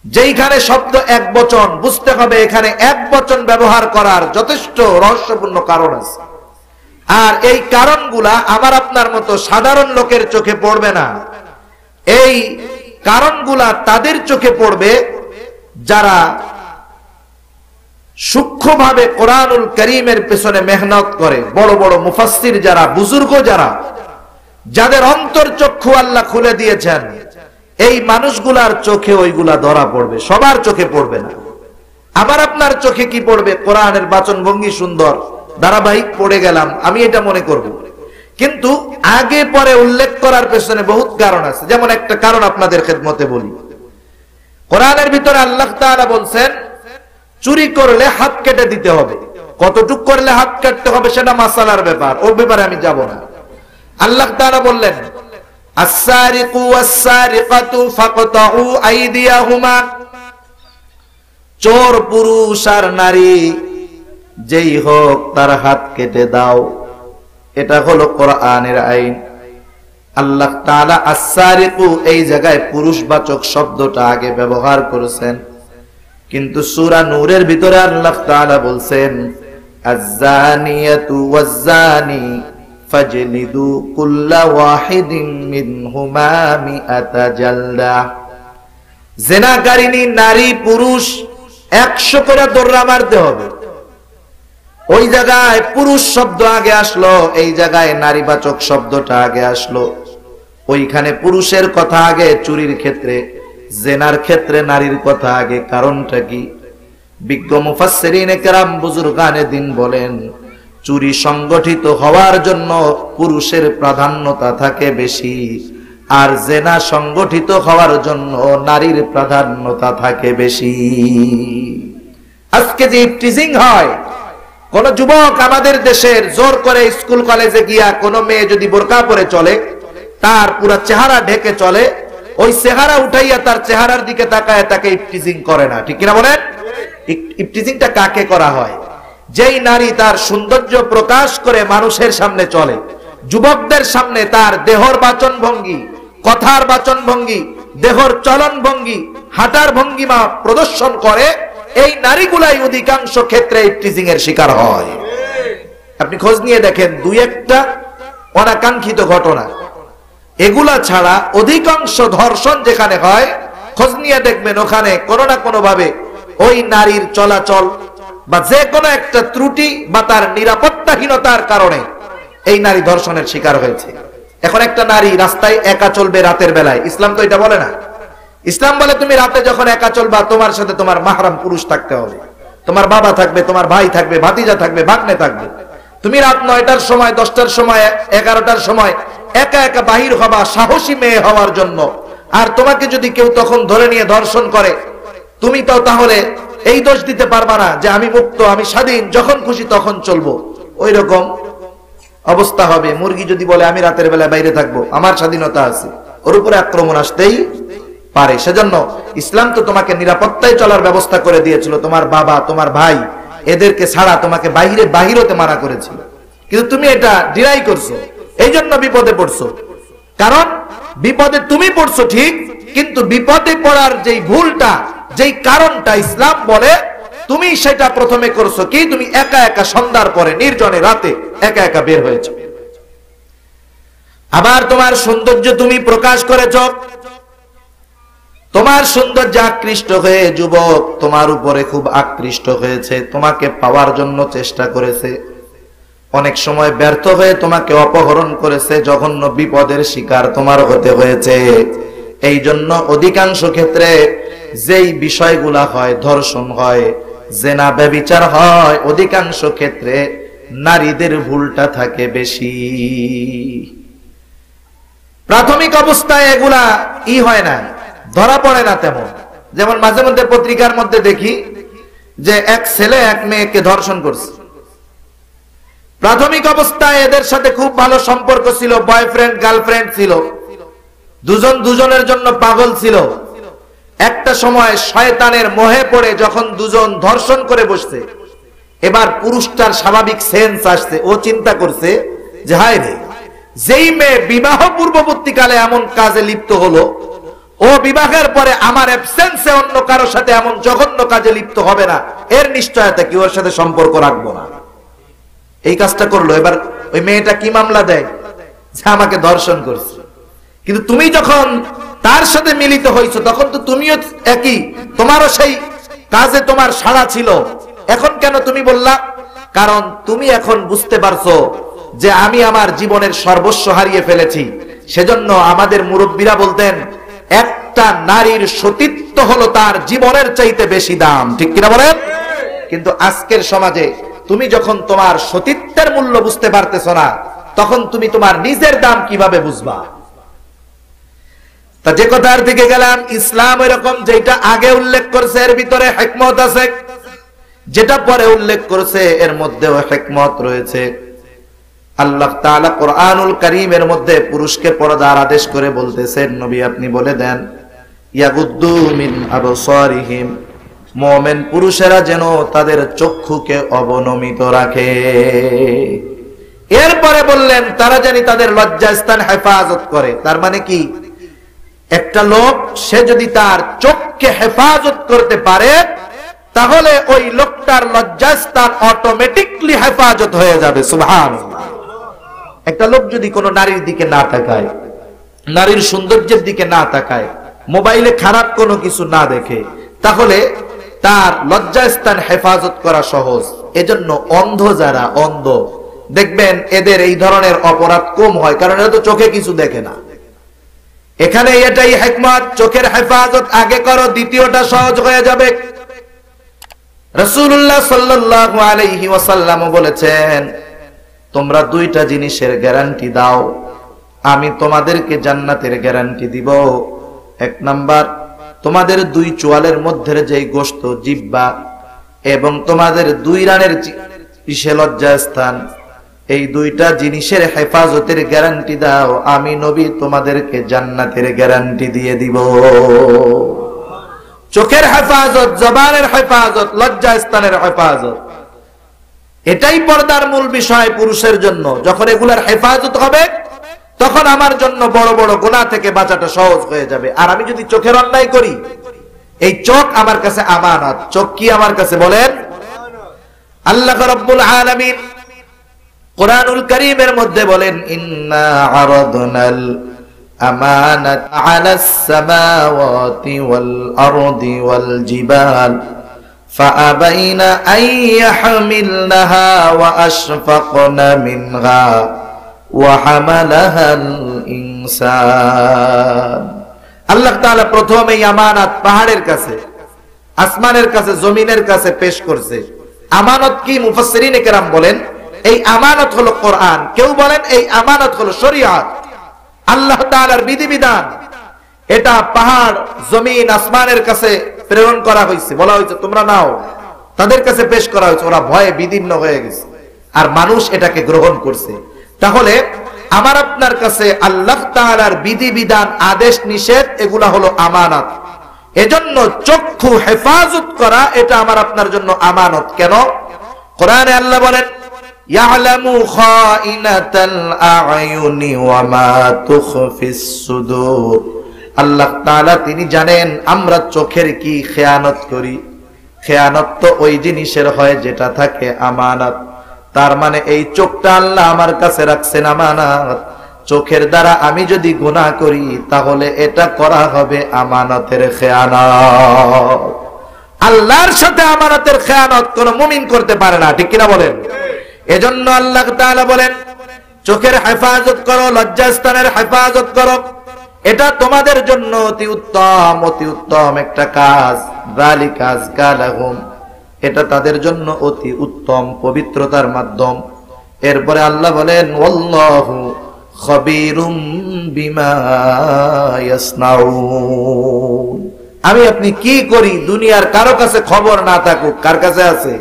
যেইখানে শব্দ এক বচন, বুঝতে হবে এখানে এক বচন ব্যবহার করার যথেষ্ট রহস্যপূর্ণ কারণ আছে। আর এই কারণগুলা আমার আপনার মতো সাধারণ লোকের চোখে পড়বে না। এই কারণগুলা তাদের চোখে পড়বে যারা সূক্ষ্মভাবে কোরআনুল কারীমের পেছনে মেহনত করে, বড় বড় মুফাসসির যারা, বুজুর্গ যারা, যাদের অন্তর চক্ষু আল্লাহ খুলে দিয়েছেন, এই মানুষগুলার চোখে ওইগুলা ধরা পড়বে, সবার চোখে পড়বে না। আমার আপনার চোখে কি পড়বে? কোরআনের বাচন ভঙ্গি সুন্দর, ধারাবাহিক পড়ে গেলাম, আমি এটা মনে করব। কিন্তু আগে পরে উল্লেখ করার পেছনে বহুত কারণ আছে। যেমন একটা কারণ আপনাদের খেদমতে বলি, কোরআনের ভিতরে আল্লাহ তাআলা বলছেন, চুরি করলে হাত কেটে দিতে হবে। কতটুক করলে হাত কাটতে হবে সেটা মাসালার ব্যাপার, ওর ব্যাপারে আমি যাব না। আল্লাহ তাআলা বললেন আস-সারিকু ওয়াস-সারিকাতু ফাকতাউ আইদিয়াহুমা, চোর পুরুষ আর নারী যেই হোক তার হাত কেটে দাও। এটা হলো কোরআনের আইন। আল্লাহ তাআলা আস-সারিকু এই জায়গায় পুরুষবাচক শব্দটা আগে ব্যবহার করেছেন, কিন্তু সূরা নূরের ভিতরে আল্লাহ তাআলা বলছেন আয-জানিয়াতু ওয়াজ-জানি ফাজলিদু কুল্লা ওয়াহিদিন মিনহুমা মিআতা জালদা। জিনাকারিনী নারী পুরুষ 100 করে দৌড়া মারতে হবে। ওই জায়গায় পুরুষ শব্দ আগে আসলো, এই জায়গায় নারীবাচক শব্দটা আগে আসলো। ওইখানে পুরুষের কথা আগে চুরির ক্ষেত্রে, জেনার ক্ষেত্রে নারীর কথা আগে। কারণটা কি? বিজ্ঞ মুফাসসিরিনে কেরাম বুজুর্গানে দিন বলেন চুরি সংগঠিত হওয়ার জন্য পুরুষের প্রাধান্যতা থাকে বেশি, আর জেনা সংগঠিত হওয়ার জন্য নারীর প্রাধান্যতা থাকে বেশি। আজকে যে টিজিং হয়, কোন যুবক আমাদের দেশের জোর করে স্কুল কলেজে গিয়া কোন মেয়ে যদি বোরকা পরে চলে, তার পুরো চেহারা ঢেকে চলে, ওই চেহারা উঠাইয়া তার চেহারার দিকে তাকায় তাকে ইফটিজিং করে না, ঠিক কিনা বলেন? ইফটিজিংটা কাকে করা হয়? যেই নারী তার সৌন্দর্য প্রকাশ করে মানুষের সামনে চলে, যুবকদের সামনে তার দেহর বাচন ভঙ্গি, কথার বাচন ভঙ্গি, দেহর চলন ভঙ্গি, হাঁটার ভঙ্গিমা প্রদর্শন করে, এই নারীগুলাই অধিকাংশ ক্ষেত্রে ইফটিজিং এর শিকার হয়। আপনি খোঁজ নিয়ে দেখেন, দুই একটা অনাকাঙ্ক্ষিত ঘটনা, এগুলা ছাড়া অধিকাংশ ধর্ষণ যেখানে হয়, খোঁজ নিয়ে দেখবেন ওখানে কোনো না কোনো ভাবে ওই নারীর চলাচল বা যে কোনো একটা ত্রুটি বা তার নিরাপত্তাহীনতার কারণে এই নারী ধর্ষণের শিকার হয়েছে। এখন একটা নারী রাস্তায় একা চলবে রাতের বেলায়, ইসলাম তো এটা বলে না। ইসলাম বলে তুমি রাতে যখন একা চলবা, তোমার সাথে তোমার মাহরাম পুরুষ থাকতে হবে, তোমার বাবা থাকবে, তোমার ভাই থাকবে, ভাতিজা থাকবে, ভাগ্নে থাকবে। তুমি রাত 9টার সময়, 10টার সময়, 11টার সময় একা একা বাহির হবা সাহসী মেয়ে হওয়ার জন্য, আর তোমাকে যদি কেউ তখন ধরে নিয়ে ধর্ষণ করে, তুমি তো তাহলে এই দোষ দিতে পারবা না যে আমি মুক্ত, আমি স্বাধীন, যখন খুশি তখন চলবো। ওই রকম অবস্থা হবে মুরগি যদি বলে আমি রাতের বেলায় বাইরে থাকবো, আমার স্বাধীনতা আছে, ওর উপরে আক্রমণ আসতেই পারে। সেজন্য ইসলাম তো তোমাকে নিরাপত্তায় চলার ব্যবস্থা করে দিয়েছিল, তোমার বাবা, তোমার ভাই, এদেরকে ছাড়া তোমাকে বাহির হতে মানা করেছিল, কিন্তু তুমি এটা ডিনাই করছো, এই জন্য বিপদে পড়ছো। কারণ বিপদে তুমি পড়ছো ঠিক, কিন্তু বিপদে পড়ার যেই ভুলটা, যেই কারণটা ইসলাম বলে, তুমি সেটা প্রথমে করছো কি? তুমি একা একা সন্ধ্যার পরে নির্জনে রাতে একা একা বের হয়েছো। আবার তোমার সৌন্দর্য তুমি প্রকাশ করেছো, তোমার সৌন্দর্য আকৃষ্ট হয়ে যুবক তোমার উপরে খুব আকৃষ্ট হয়েছে, তোমাকে পাওয়ার জন্য চেষ্টা করেছে, অনেক সময় ব্যর্থ হয়ে তোমাকে অপহরণ করেছে, জঘন্য বিপদের শিকার তোমার হতে হয়েছে। এই জন্য অধিকাংশ ক্ষেত্রে যেই বিষয়গুলা হয়, ধর্ষণ হয়, জেনা ব্যভিচার হয়, অধিকাংশ ক্ষেত্রে নারীদের ভুলটা থাকে বেশি। প্রাথমিক অবস্থায় এগুলা হয় না, ধরা পড়ে না তেমন। যেমন মাঝে মধ্যে পত্রিকার মধ্যে দেখি যে এক ছেলে এক মেয়েকে ধর্ষণ করছে। প্রাথমিক অবস্থায় এদের সাথে খুব ভালো সম্পর্ক ছিল, বয়ফ্রেন্ড গার্লফ্রেন্ড ছিল, দুজন দুজনের জন্য পাগল ছিল। একটা সময় শয়তানের মোহে পড়ে যখন দুজন ধর্ষণ করে বসছে, এবার পুরুষটার স্বাভাবিক সেন্স আসছে, ও চিন্তা করছে যে হায় রে, যেই মেয়ে বিবাহ পূর্ববর্তীকালে এমন কাজে লিপ্ত হলো, ও বিবাহের পরে আমার অ্যাবসেন্সে অন্য কারো সাথে এমন জঘন্য কাজে লিপ্ত হবে না, এর নিশ্চয়তা কি, ওর সাথে সম্পর্ক রাখবো না। এই কাজটা করলো। এবার ওই মেয়েটা কি মামলা দেয় যে আমাকে ধর্ষণ করছে, কিন্তু তুমি যখন তার সাথে মিলিত হইছো তখন তো তুমিও একই, তোমারও সেই কাজে তোমার সাড়া ছিল। এখন কেন তুমি বললা? কারণ তুমি এখন বুঝতে পারছো যে আমি আমার জীবনের সর্বস্ব হারিয়ে ফেলেছি। সেজন্য আমাদের মুরব্বীরা বলতেন একটা নারীর সতীত্ব হলো তার জীবনের চাইতে বেশি দাম, ঠিক কিনা বলেন? কিন্তু আজকের সমাজে তুমি যখন তোমার সতীত্বের মূল্য বুঝতে পারতেছো না, তখন তুমি তোমার নিজের দাম কিভাবে বুঝবা? তা যে কথার দিকে গেলাম, ইসলাম এরকম যেটা আগে উল্লেখ করছে এর ভিতরে হিকমত আছে। যেটা পরে উল্লেখ করেছে এর মধ্যেও হিকমত রয়েছে। আল্লাহ তাআলা কোরআনুল কারীমের মধ্যে পুরুষকে পর্দার আদেশ করে বলতেছেন, নবী আপনি বলে দেন ইয়াগুদ্দু মিন আবসারিহিম, মুমিন পুরুষেরা যেন তাদের চক্ষুকে অবনমিত রাখে। এরপরে বললেন তারা জানি তাদের লজ্জাস্থান হেফাজত করে। তার মানে কি, একটা লোক সে যদি তার চোখকে হেফাজত করতে পারে তাহলে ওই লোকটার লজ্জাস্থান অটোমেটিকলি হেফাজত হয়ে যাবে। সুবহানাল্লাহ। একটা লোক যদি কোনো নারীর দিকে না তাকায়, নারীর সৌন্দর্যের দিকে না তাকায়, মোবাইলে খারাপ কোনো কিছু না দেখে, তাহলে তার লজ্জাস্থান হেফাজত করা সহজ। এজন্য অন্ধ যারা, অন্ধ দেখবেন এদের এই ধরনের অপরাধ কম হয়, কারণ এরা তো চোখে কিছু দেখে না। এখানে এটাই হিকমত, চোখের হেফাজত আগে করো, দ্বিতীয়টা সহজ হয়ে যাবে। রাসূলুল্লাহ সাল্লাল্লাহু আলাইহি ওয়াসাল্লাম বলেছেন, তোমরা দুইটা জিনিসের গ্যারান্টি দাও, আমি তোমাদেরকে জান্নাতের গ্যারান্টি দিব। এক নাম্বার, তোমাদের দুই চোয়ালের মধ্যে যে গোশত, জিহ্বা, এবং তোমাদের দুই রানের লজ্জাস্থান, এই দুইটা জিনিসের হেফাজতের গ্যারান্টি দাও, আমি নবী তোমাদেরকে জান্নাতের গ্যারান্টি দিয়ে দিব। চোখের হেফাজত, জবানের হেফাজত, লজ্জাস্থানের হেফাজত, এটাই পর্দার মূল বিষয় পুরুষের জন্য। যখন এগুলার হেফাজত হবে তখন আমার জন্য বড় বড় গুনাহ থেকে বাঁচাটা সহজ হয়ে যাবে। আর আমি যদি চোখের অন্যায় করি, এই চোখ আমার কাছে আমানত। চোখ কি আমার কাছে বলেন? আল্লাহ রাব্বুল আলামিন কোরআনুল কারীমের মধ্যে বলেন, ইন্না আরাদনাল আমানাতা আলাস সামাওয়াতি ওয়াল আরদি ওয়াল জিবাল ফাআবাইনা আন ইয়াহমিলনাহা ওয়া আশফাকনা মিনহা ওয়া হামালাহাল ইনসান। আল্লাহ তাআলা প্রথমে এই আমানত পাহাড়ের কাছে, আসমানের কাছে, জমিনের কাছে পেশ করছে। আমানত কি? মুফাসসিরিনে কেরাম বলেন এই আমানত হলো কোরআন, কেউ বলেন এই আমানত হলো শরীয়ত, আল্লাহ তাআলার বিধিবিধান। এটা পাহাড়, জমিন, আসমানের কাছে প্রেরণ করা হয়েছে, বলা হয়েছে তোমরা নাও। তাদের কাছে পেশ করা হয়েছে, ওরা ভয়ে বিদীর্ণ হয়ে গেছে, আর মানুষ এটাকে গ্রহণ করছে। তাহলে আমার আপনার কাছে আল্লাহ তাআলার বিধিবিধান, আদেশ নিষেধ, এগুলা হলো আমানত। এজন্য চক্ষু হেফাজত করা এটা আমার আপনার জন্য আমানত। কেন? কোরআনে আল্লাহ বলেন, ইয়ালামু খাইনাতাল আ'য়ুনি ওয়া মা তুখফিস সুদুর। আল্লাহ তাআলা তিনি জানেন আমরা চোখের কি খেয়ানত করি। খেয়ানত তো ওই জিনিসের হয় যেটা থাকে আমানত। তার মানে এই চোখটা আল্লাহ আমার কাছে রাখছেন আমানত। চোখের দ্বারা আমি যদি গুনাহ করি তাহলে এটা করা হবে আমানতের খেয়ানত। আল্লাহর সাথে আমানতের খেয়ানত কোন মুমিন করতে পারে না, ঠিক কিনা বলেন? এজন্য আল্লাহ তাআলা বলেন চোখের হেফাজত করো, লজ্জাস্থানের হেফাজত করো, এটা তোমাদের জন্য অতি উত্তম একটা কাজ। যালিকা আযকা লাহুম, এটা তাদের জন্য অতি উত্তম পবিত্রতার মাধ্যম। এরপরে আল্লাহ বলেন, ওয়াল্লাহু খাবীরুম বিমা ইয়াসনাউন। আমি আপনি কি করি দুনিয়ার কারো কাছে খবর না থাকুক। কার কাছে আছে?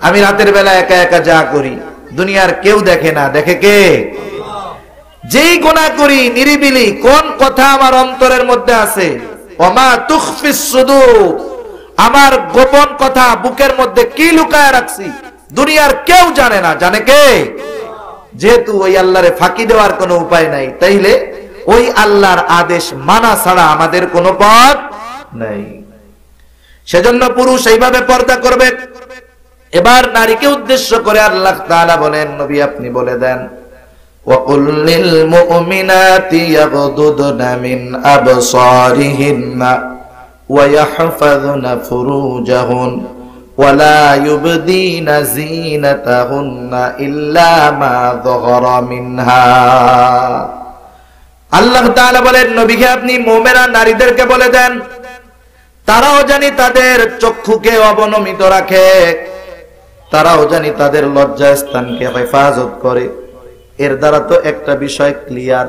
আমি রাতের বেলা একা একা যা করি দুনিয়ার কেউ দেখে না, দেখে কে? যেই গুনাহ করি নিরিবিলি, কোন কথা আমার অন্তরের মধ্যে আছে, ওমা তুখফিস সুদুর, আমার গোপন কথা বুকের মধ্যে কি লুকায় রাখছি দুনিয়ার কেউ জানে না, জানে কে? যেহেতু ওই আল্লাহরে ফাঁকি দেওয়ার কোনো উপায় নাই, তাইলে ওই আল্লাহর আদেশ মানা ছাড়া আমাদের কোনো পথ নাই। সেজন্য পুরুষ এইভাবে পর্দা করবে। এবার নারীকে উদ্দেশ্য করে আল্লাহ তাআলা বলেন, নবী আপনি বলে দেন, وَقُلْ لِلْمُؤْمِنَاتِ يَغْضُضْنَ مِنْ أَبْصَارِهِنَّ وَيَحْفَظْنَ فُرُوجَهُنَّ وَلَا يُبْدِينَ زِينَتَهُنَّ إِلَّا مَا ظَهَرَ مِنْهَا। আল্লাহ তাআলা বলেন, নবীকে আপনি মুমিনা নারীদেরকে বলে দেন তারাও জানি তাদের চক্ষুকে অবনমিত রাখে, তারাও জানি তাদের লজ্জাস্থানকে হেফাজত করে। এর দ্বারা তো একটা বিষয় ক্লিয়ার,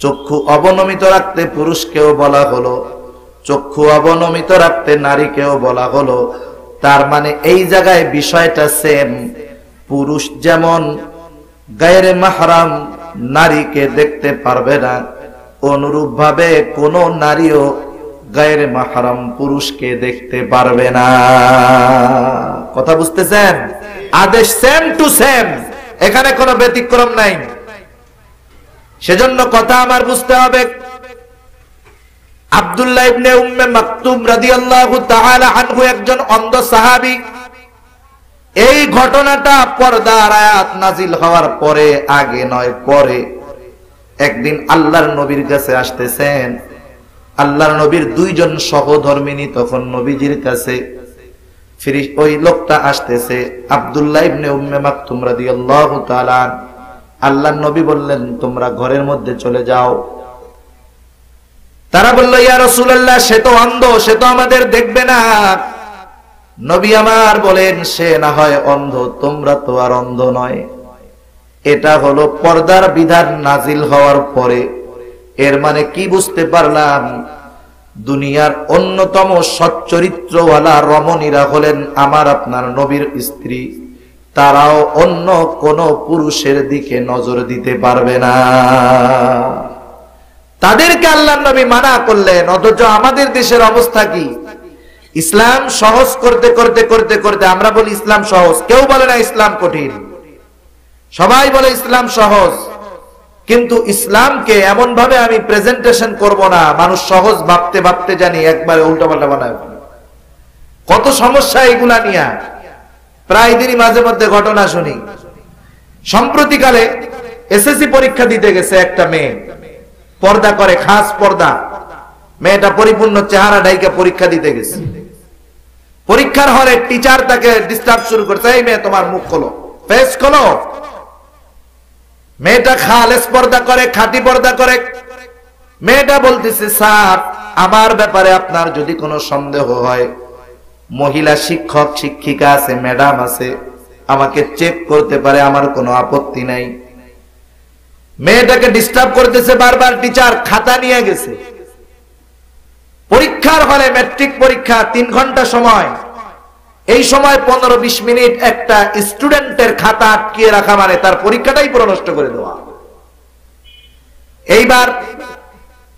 চক্ষু অবনমিত রাখতে পুরুষকেও বলা হলো, চক্ষু অবনমিত রাখতে নারীকেও বলা হলো। তার মানে এই জায়গায় বিষয়টা সেম। পুরুষ যেমন গায়রে মাহরাম নারীকে দেখতে পারবে না, অনুরূপ ভাবে কোন নারীও গায়রে মাহরাম পুরুষকে দেখতে পারবে না। কথা বুঝতেছেন? আদেশ সেম টু সেম, এখানে কোনো ব্যতিক্রম নাই। সেজন্য কথা আমার বুঝতে হবে। আব্দুল্লাহ ইবনে উম্মে মাকতুম রাদিয়াল্লাহু তাআলা আনহু একজন অন্ধ সাহাবী। এই ঘটনাটা পর্দার আয়াত নাজিল হওয়ার পরে, আগে নয় পরে, একদিন আল্লাহর নবীর কাছে আসতেছেন। আল্লাহর নবীর দুইজন সহধর্মিনী তখন নবীজির কাছে। ওই লোকটা আসতেছে আব্দুল্লাহ ইবনে উম্মে মাকতুম রাদিয়াল্লাহু তাআলা। আল্লাহর নবী বললেন, তোমরা ঘরের মধ্যে চলে যাও। তারা বলল, ইয়া রাসূলুল্লাহ, সে তো অন্ধ, সে তো আমাদের দেখবে না। নবী আমার বলেন, সে না হয় অন্ধ, তোমরা তো আর অন্ধ নয়। এটা হলো পর্দার বিধান নাজিল হওয়ার পরে। এর মানে কি বুঝতে পারলাম? দুনিয়ার অন্যতম সচ্চরিত্রওয়ালা রমণীরা হলেন আমার আপনার নবীর স্ত্রী। তারাও অন্য কোন পুরুষের দিকে নজর দিতে পারবে না। তাদেরকে আল্লাহর নবী মানা করলেন। অথচ আমাদের দেশের অবস্থা কি? ইসলাম সহজ করতে করতে করতে করতে আমরা বলি ইসলাম সহজ, কেউ বলে না ইসলাম কঠিন। সবাই বলে ইসলাম সহজ, কিন্তু ইসলামকে এমন ভাবে আমি প্রেজেন্টেশন করব না, মানুষ সহজ ভাবতে ভাবতে জানি একবারে উল্টাপাল্টা বানায়। কত সমস্যা এগুলা নিয়ে প্রায় দিনই মাঝে মধ্যে ঘটনা শুনি। সম্প্রতিকালে এসএসসি পরীক্ষা দিতে গেছে একটা মেয়ে, পর্দা করে, খাস পর্দা। মেয়েটা পরিপূর্ণ চেহারা ঢাইকে পরীক্ষা দিতে গেছে। পরীক্ষার হলে টিচার তাকে ডিস্টার্ব শুরু করছে, এই মেয়ে তোমার মুখ খোলো, ফেস খোলো। মেয়েটা খালেস পর্দা করে, খাঁটি পর্দা করে। মেয়েটা বলতেছে, স্যার, আমার ব্যাপারে আপনার যদি কোনো সন্দেহ হয়, মহিলা শিক্ষক শিক্ষিকা আছে, ম্যাডাম আছে, আমাকে চেক করতে পারে, আমার কোনো আপত্তি নাই। মেয়েটাকে ডিস্টার্ব করতেছে বারবার টিচার। খাতা নিয়ে গেছে পরীক্ষার হলে, ম্যাট্রিক পরীক্ষা 3 ঘন্টা সময়। এই সময় 15-20 মিনিট একটা স্টুডেন্টের খাতা আটকিয়ে রাখা মানে তার পরীক্ষাটাই পুরো নষ্ট করে দেওয়া। এইবার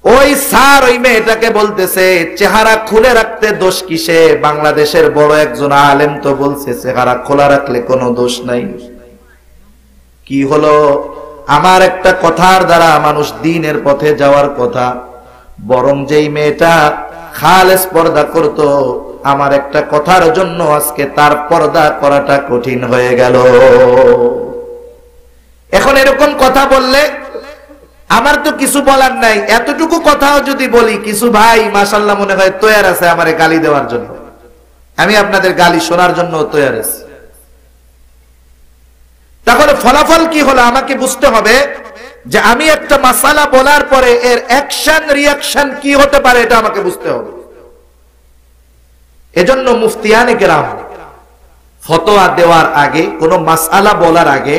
ওই স্যার ওই মেয়েটাকে বলতেছে, চেহারা খুলে রাখতে দোষ কিসে? বাংলাদেশের বড় একজন আলেম তো বলছে চেহারা খোলা রাখলে কোনো দোষ নাই। কি হলো? আমার একটা কথার দ্বারা মানুষ দ্বীনের পথে যাওয়ার কথা। বরং যেই মেয়েটা খালেস পর্দা করত, আমার একটা কথার জন্য আজকে তার পর্দা করাটা কঠিন হয়ে গেল। এখন এরকম কথা বললে আমার তো কিছু বলার নাই। এতটুকু কথাও যদি বলি, কিছু ভাই মাশাআল্লাহ মনে হয় তৈয়ার আছে আমারে গালি দেওয়ার জন্য। আমি আপনাদের গালি শোনার জন্য তৈয়ার আছি। তাহলে ফলাফল কি হলো আমাকে বুঝতে হবে যে আমি একটা মাসালা বলার পরে এর অ্যাকশন রিঅ্যাকশন কি হতে পারে, এটা আমাকে বুঝতে হবে। এজন্য মুফতিয়ানে কেরাম ফতোয়া দেওয়ার আগে, কোন মাসআলা বলার আগে,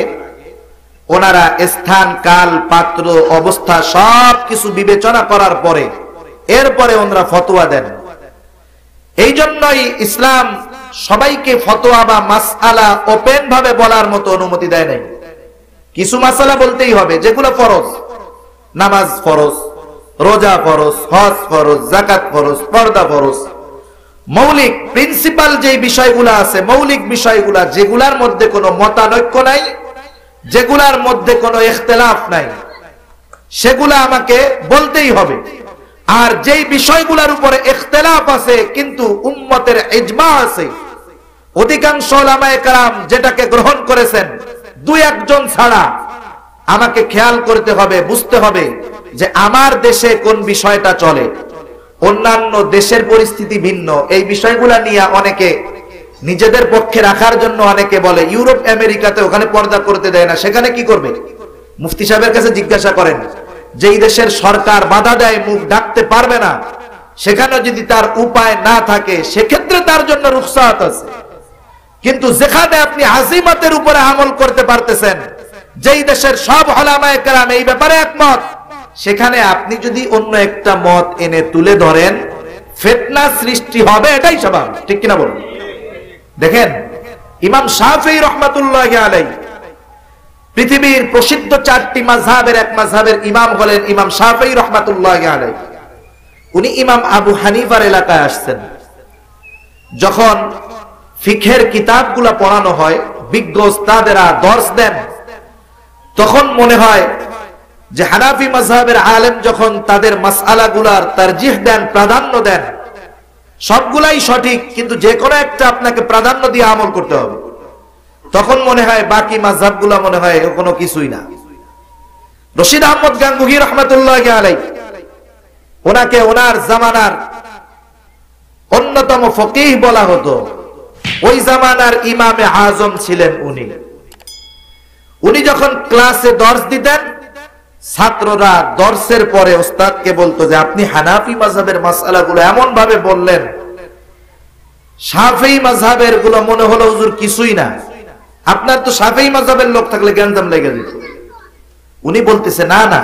ওনারা স্থান, কাল, পাত্র, অবস্থা সবকিছু বিবেচনা করার পরে এরপরে ওনারা ফতোয়া দেন। এই জন্যই ইসলাম সবাইকে ফতোয়া বা মাসআলা ওপেন ভাবে বলার মতো অনুমতি দেয় নাই। কিছু মাসআলা বলতেই হবে যেগুলো ফরজ। নামাজ ফরজ, রোজা ফরজ, হজ ফরজ, যাকাত ফরজ, পর্দা ফরজ। মৌলিক প্রিন্সিপাল যে বিষয়গুলো আছে, মৌলিক বিষয়গুলা যেগুলার মধ্যে কোনো মতানৈক্য নাই, যেগুলার মধ্যে কোনো ইখতিলাফ নাই, সেগুলা আমাকে বলতেই হবে। আর যেই বিষয়গুলোর উপরে ইখতিলাফ আছে কিন্তু উম্মতের ইজমা আছে, অধিকাংশ উলামায়ে কেরাম যেটাকে গ্রহণ করেছেন, 2-1 জন ছাড়া, আমাকে খেয়াল করতে হবে, বুঝতে হবে যে আমার দেশে কোন বিষয়টা চলে, অন্যান্য দেশের পরিস্থিতি ভিন্ন। এই বিষয়গুলা নিয়ে অনেকে নিজেদের পক্ষে রাখার জন্য অনেকে বলে ইউরোপ আমেরিকাতে ওখানে পর্দা করতে দেয় না, সেখানে কি করবে? মুফতি সাহেবের কাছে জিজ্ঞাসা করেন। যেই দেশের সরকার বাধা দেয়, মুখ ঢাকতে পারবে না, সেখানে যদি তার উপায় না থাকে সেক্ষেত্রে তার জন্য রুখসাত আছে। কিন্তু যেখানে আপনি আজিমাতের উপরে আমল করতে পারতেছেন, যেই দেশের সব উলামায়ে কেরাম এই ব্যাপারে একমত, সেখানে আপনি যদি অন্য একটা মত এনে তুলে ধরেন, ফিতনা সৃষ্টি হবে, এটাই স্বাভাবিক। ঠিক কিনা বলুন? দেখেন ইমাম শাফিঈ রাহমাতুল্লাহি আলাইহি পৃথিবীর প্রসিদ্ধ 4টি মাযহাবের এক মাযহাবের ইমাম হলেন ইমাম শাফিঈ রাহমাতুল্লাহি আলাইহি। উনি ইমাম আবু হানিফার এলাকায় আসছেন। যখন ফিকহের কিতাবগুলো পড়ানো হয়, বিজ্ঞ ওস্তাদেরা দর্শ দেন, তখন মনে হয় যে হানাফি মাযহাবের আলেম যখন তাদের মাসআলাগুলার তারজিহ দেন, প্রাধান্য দেন, সবগুলাই সঠিক, কিন্তু যে কোনো একটা আপনাকে প্রাধান্য দিয়ে আমল করতে হবে, তখন মনে হয় বাকি মাযহাবগুলো মনে হয় কোনো কিছুই না। রশিদ আহমদ গাঙ্গুহি রাহমাতুল্লাহি আলাইহি, ওনাকে ওনার জামানার অন্যতম ফকিহ বলা হতো। ওই জামানার ইমামে আজম ছিলেন উনি। উনি যখন ক্লাসে দর্শ দিতেন, ছাত্ররা দর্শের পরে ওস্তাদকে বলতো যে আপনি হানাফি মাযহাবের মাসআলাগুলো এমন ভাবে বললেন, শাফিঈ মাযহাবের গুলো মনে হলো হুজুর কিছুই না, আপনার তো শাফিঈ মাযহাবের লোক থাকলে জ্ঞানদাম লেগে যেত। উনি বলতেছে না না,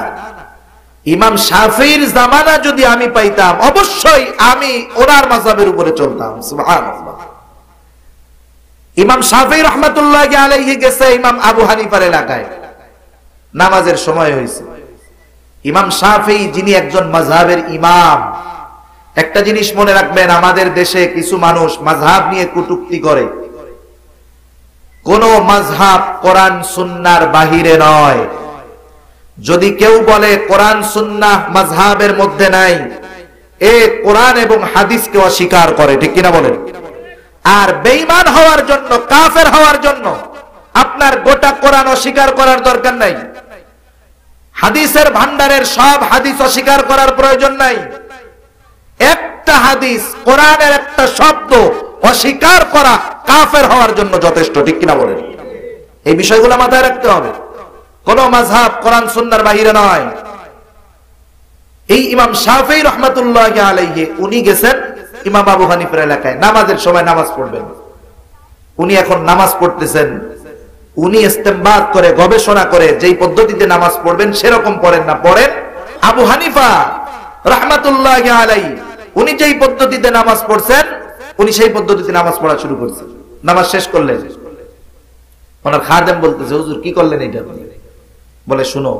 ইমাম শাফিঈর জামানা যদি আমি পাইতাম অবশ্যই আমি ওনার মাযহাবের উপরে চলতাম। সুবহানাল্লাহ। ইমাম শাফিঈ রাহমাতুল্লাহি আলাইহি গেছে ইমাম আবু হানিফার এলাকায়, নামাজের সময় হয়েছে। ইমাম শাফিঈ যিনি একজন মাযহাবের ইমাম, একটা জিনিস মনে রাখবেন, আমাদের দেশে কিছু মানুষ মাযহাব নিয়ে কটূক্তি করে। কোন মাযহাব কোরআন সুন্নাহর বাহিরে নয়। যদি কেউ বলে কোরআন সুন্নাহ মাযহাবের মধ্যে নাই, এ কোরআন এবং হাদিসকে অস্বীকার করে, ঠিক কিনা বলেন? আর বেঈমান হওয়ার জন্য, কাফের হওয়ার জন্য আপনার গোটা কোরআন অস্বীকার করার দরকার নাই। হাদিসের ভান্ডারের সব হাদিস অস্বীকার করার প্রয়োজন নাই। একটা হাদিস, কোরআনের একটা শব্দ অস্বীকার করা কাফের হওয়ার জন্য যথেষ্ট, ঠিক কিনা বলেন? এই বিষয়গুলো মাথায় রাখতে হবে। কোন মাযহাব কোরআন সুন্নাহর বাহিরে নয়। এই ইমাম শাফিঈ রাহমাতুল্লাহি আলাইহি উনি গেছেন ইমাম আবু হানিফার এলাকায়, নামাজের সময় নামাজ পড়বেন। উনি এখন নামাজ পড়তেছেন, উনি ইস্তেমবাদ করে, গবেষণা করে যেই পদ্ধতিতে নামাজ পড়বেন সেরকম পড়েন না, পড়েন আবু হানিফা রাহমাতুল্লাহি আলাইহি উনি যেই পদ্ধতিতে নামাজ পড়ছেন, উনি সেই পদ্ধতিতে নামাজ পড়া শুরু করছেন। নামাজ শেষ করলেন, ওনার খাদেম বলতেছে হুজুর কি করলেন এটা? বলে শুনো,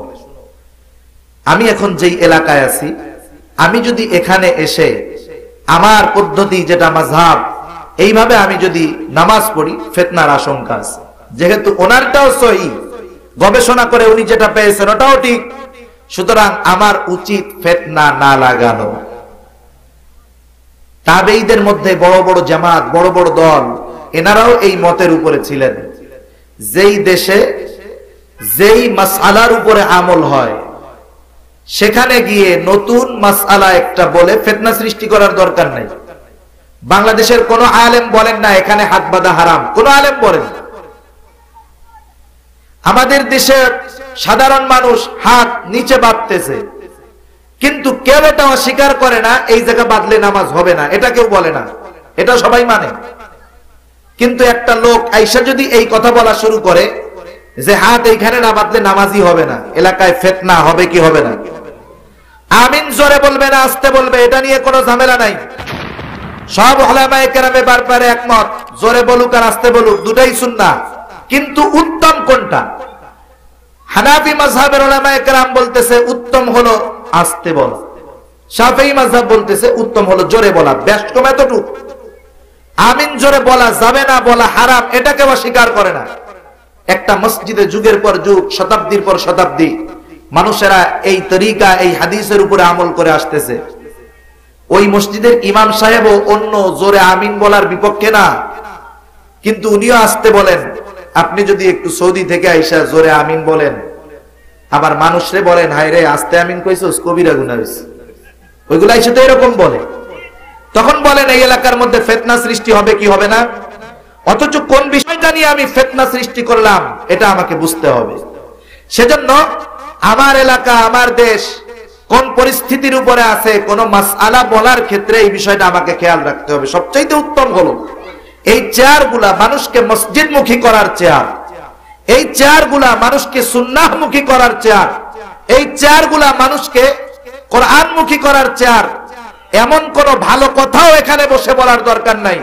আমি এখন যেই এলাকায় আছি, আমি যদি এখানে এসে আমার পদ্ধতি যেটা মাযহাব, এইভাবে আমি যদি নামাজ পড়ি, ফিতনার আশঙ্কা আছে। যেহেতু ওনারটাও সহি, গবেষণা করে উনি যেটা পেয়েছেন ওটাও ঠিক, সুতরাং আমার উচিত ফিতনা না লাগানো। তাবেঈদের মধ্যে বড় বড় জামাত, বড় বড় দল, এনারাও এই মতের উপরে ছিলেন। যেই দেশে যেই মাসআলার উপরে আমল হয়, সেখানে গিয়ে নতুন মাসআলা একটা বলে ফিতনা সৃষ্টি করার দরকার নাই। বাংলাদেশের কোন আলেম বলেন না এখানে হাত বাঁধা হারাম, কোন আলেম বলেন? আমাদের দেশে সাধারণ মানুষ হাত নিচে বাঁধতেছে, কিন্তু কেউ এটা অস্বীকার করে না এই জায়গা বাঁধলে নামাজ হবে না, এটা কেউ বলে না, এটা সবাই মানে। কিন্তু একটা লোক আইসা যদি এই কথা বলা শুরু করে যে হাত এইখানে না বাঁধলে নামাজই হবে না, এলাকায় ফিতনা হবে কি হবে না? আমিন জোরে বলবে না আস্তে বলবে, এটা নিয়ে কোনো ঝামেলা নাই। সব উলামায়ে কেরামে বারবারে একমত, জোরে বলুক আর আস্তে বলুক দুটাই সুন্নাহ। কিন্তু উত্তম কোনটা? হানাফি মাযহাবের উলামায়ে কেরাম বলতেছে উত্তম হলো আস্তে বলা, শাফিঈ মাযহাব বলতেছে উত্তম হলো জোরে বলা। বেশ কম এতটুকু। আমিন জোরে বলা যাবে না, বলা হারাম, এটাকে অস্বীকার করে না। একটা মসজিদে যুগের পর যুগ, শতাব্দীর পর শতাব্দী মানুষেরা এই তরিকা, এই হাদিসের উপরে আমল করে আসতেছে। ওই মসজিদের ইমাম সাহেবও অন্য জোরে আমিন বলার বিপক্ষে না, কিন্তু উনিও আসতে বলেন। আপনি যদি একটু সৌদি থেকে আইসা জোরে আমিন বলেন, আবার মানুষরে বলেন হায় রে আস্তে আমিন কইছস, কবিরা গুনাহ হইছে, ওইগুলা আইসা তো এরকম বলে, তখন বলেন এই এলাকার মধ্যে ফিতনা সৃষ্টি হবে কি হবে না? অথচ কোন বিষয়টা নিয়ে আমি ফিতনা সৃষ্টি করলাম এটা আমাকে বুঝতে হবে। সেজন্য আমার এলাকা, আমার দেশ কোন পরিস্থিতির উপরে আছে, কোন মাসআলা বলার ক্ষেত্রে এই বিষয়টা আমাকে খেয়াল রাখতে হবে। সবচাইতে উত্তম হলো এই চেয়ারগুলা মানুষকে মসজিদমুখী করার চেয়ার, এই চেয়ারগুলা মানুষকে সুন্নাহমুখী করার চেয়ার, এই চেয়ারগুলা মানুষকে কোরআনমুখী করার চেয়ার। এমন কোন ভালো কথাও এখানে বসে বলার দরকার নাই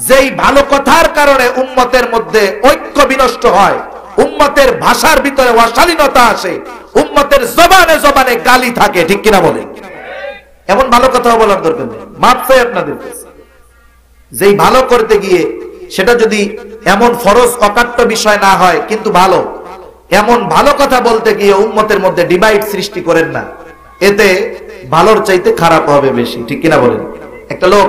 যেই ভালো কথার কারণে উম্মতের মধ্যে ঐক্য বিনষ্ট হয়, উম্মতের ভাষার ভিতরে অশালীনতা আসে, উম্মতের জবানে জবানে গালি থাকে, ঠিক কিনা বলেন? এমন ভালো কথা বলার দরকার নেই, মাপ চাই আপনাদের কাছে। যেই ভালো করতে গিয়ে সেটা যদি এমন ফরজ অকাট্য বিষয় না হয় কিন্তু ভালো, এমন ভালো কথা বলতে গিয়ে উম্মতের মধ্যে ডিভাইড সৃষ্টি করেন না, এতে ভালোর চাইতে খারাপ হবে বেশি, ঠিক কিনা বলেন? একটা লোক